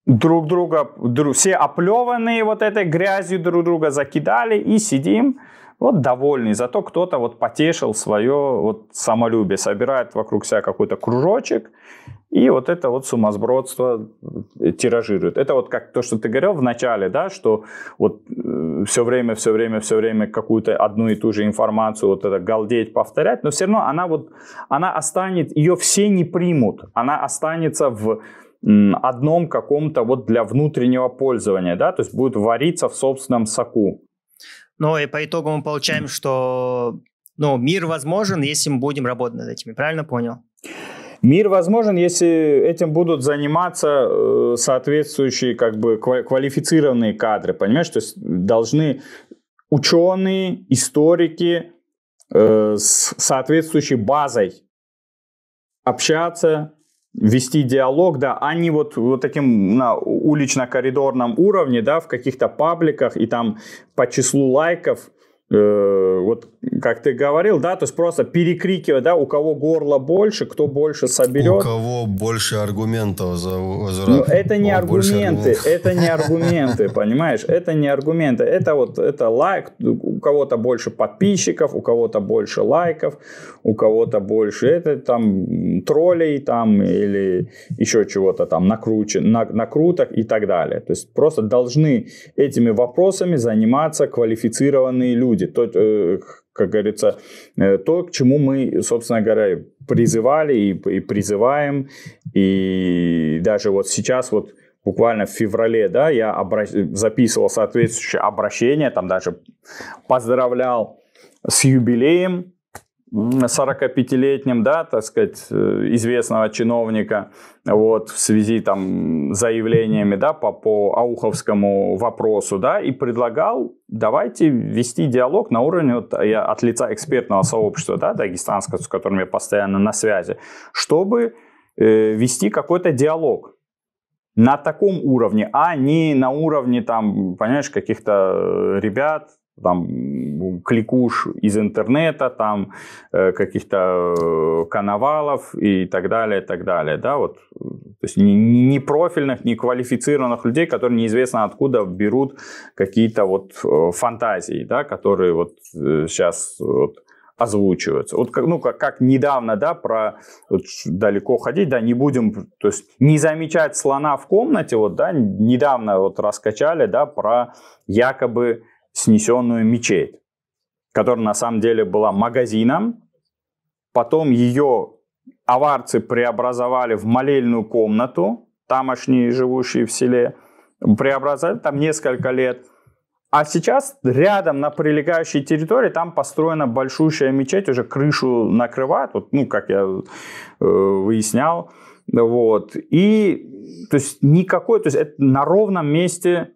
друг друга, все оплеванные вот этой грязью друг друга закидали и сидим вот довольный. Зато кто-то вот потешил свое вот самолюбие, собирает вокруг себя какой-то кружочек и вот это вот сумасбродство тиражирует. Это вот как то, что ты говорил в начале, да, что вот все время какую-то одну и ту же информацию вот это галдеть, повторять, но все равно она останется, ее все не примут, она останется в одном каком-то вот для внутреннего пользования, да, то есть будет вариться в собственном соку. Ну и по итогу мы получаем, что мир возможен, если мы будем работать над этим. Правильно понял? Мир возможен, если этим будут заниматься соответствующие как бы квалифицированные кадры, понимаешь? То есть должны ученые, историки с соответствующей базой общаться, вести диалог, да, а не вот таким на улично-коридорном уровне, да, в каких-то пабликах и там по числу лайков, вот как ты говорил, да, то есть просто перекрикивать, да, у кого горло больше, кто больше соберет. У кого больше аргументов за Но это не аргументы, понимаешь, это не аргументы, это лайк, у кого-то больше подписчиков, у кого-то больше лайков, у кого-то больше там троллей там или еще чего-то там накруток и так далее. То есть просто должны этими вопросами заниматься квалифицированные люди. То, как говорится, то, к чему мы, собственно говоря, призывали и призываем. И даже вот сейчас, вот буквально в феврале, да, я записывал соответствующее обращение, там даже поздравлял с юбилеем 45-летним, да, так сказать, известного чиновника, вот, в связи там с заявлениями, да, по Ауховскому вопросу, да, и предлагал, давайте вести диалог на уровне, вот, я от лица экспертного сообщества, да, дагестанского, с которым я постоянно на связи, чтобы вести какой-то диалог на таком уровне, а не на уровне, там, понимаешь, каких-то ребят, там, кликуш из интернета, там, каких-то коновалов и так далее, да, вот, то есть не профильных, не квалифицированных людей, которые неизвестно откуда берут какие-то вот фантазии, да, которые вот сейчас вот озвучиваются. Вот как недавно, да, про вот, далеко ходить, да, не будем, то есть не замечать слона в комнате, вот, да, недавно вот раскачали, да, про якобы снесенную мечеть, которая на самом деле была магазином, потом ее аварцы преобразовали в молельную комнату, тамошние, живущие в селе, преобразовали там несколько лет, а сейчас рядом на прилегающей территории там построена большущая мечеть, уже крышу накрывает, вот, ну, как я выяснял, Вот. И, то есть, никакой, то есть, это на ровном месте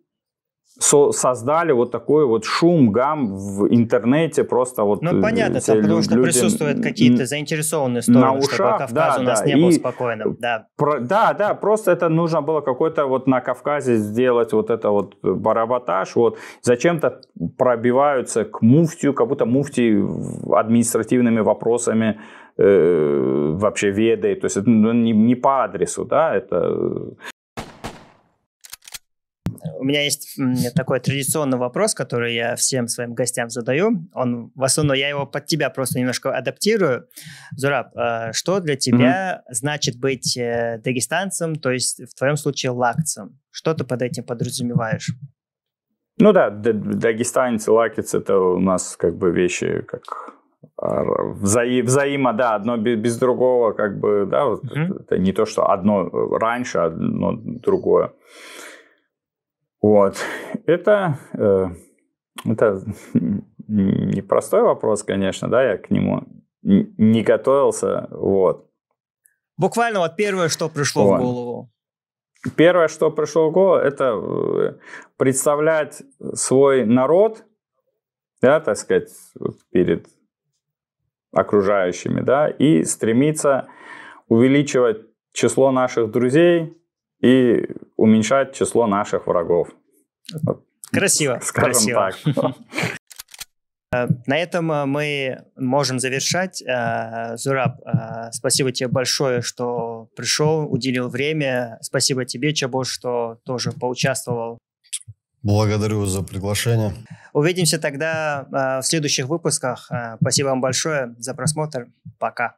создали вот такой вот шум, гам в интернете, просто вот... Ну, понятно, там, потому что присутствуют какие-то заинтересованные стороны, чтобы Кавказ у нас не был спокойным. Да, просто это нужно было какой-то вот на Кавказе сделать вот это вот баработаж, вот зачем-то пробиваются к муфтию, как будто муфтий административными вопросами вообще ведает, то есть это не по адресу, да, это... У меня есть такой традиционный вопрос, который я всем своим гостям задаю. В основном я его под тебя просто немножко адаптирую. Зураб, что для тебя значит быть дагестанцем, то есть в твоем случае лакцем? Что ты под этим подразумеваешь? Ну да, дагестанец и лакец — это у нас как бы вещи как взаимо, да, одно без другого, как бы, да, вот это не то, что одно раньше, одно другое. Вот. Это непростой вопрос, конечно, да, я к нему не готовился, вот. Буквально вот первое, что пришло в голову. Первое, что пришло в голову, это представлять свой народ, да, так сказать, перед окружающими, да, и стремиться увеличивать число наших друзей и уменьшать число наших врагов. Красиво. Скажем красиво. Так. На этом мы можем завершать. Зураб, спасибо тебе большое, что пришел, уделил время. Спасибо тебе, Чабош, что тоже поучаствовал. Благодарю за приглашение. Увидимся тогда в следующих выпусках. Спасибо вам большое за просмотр. Пока.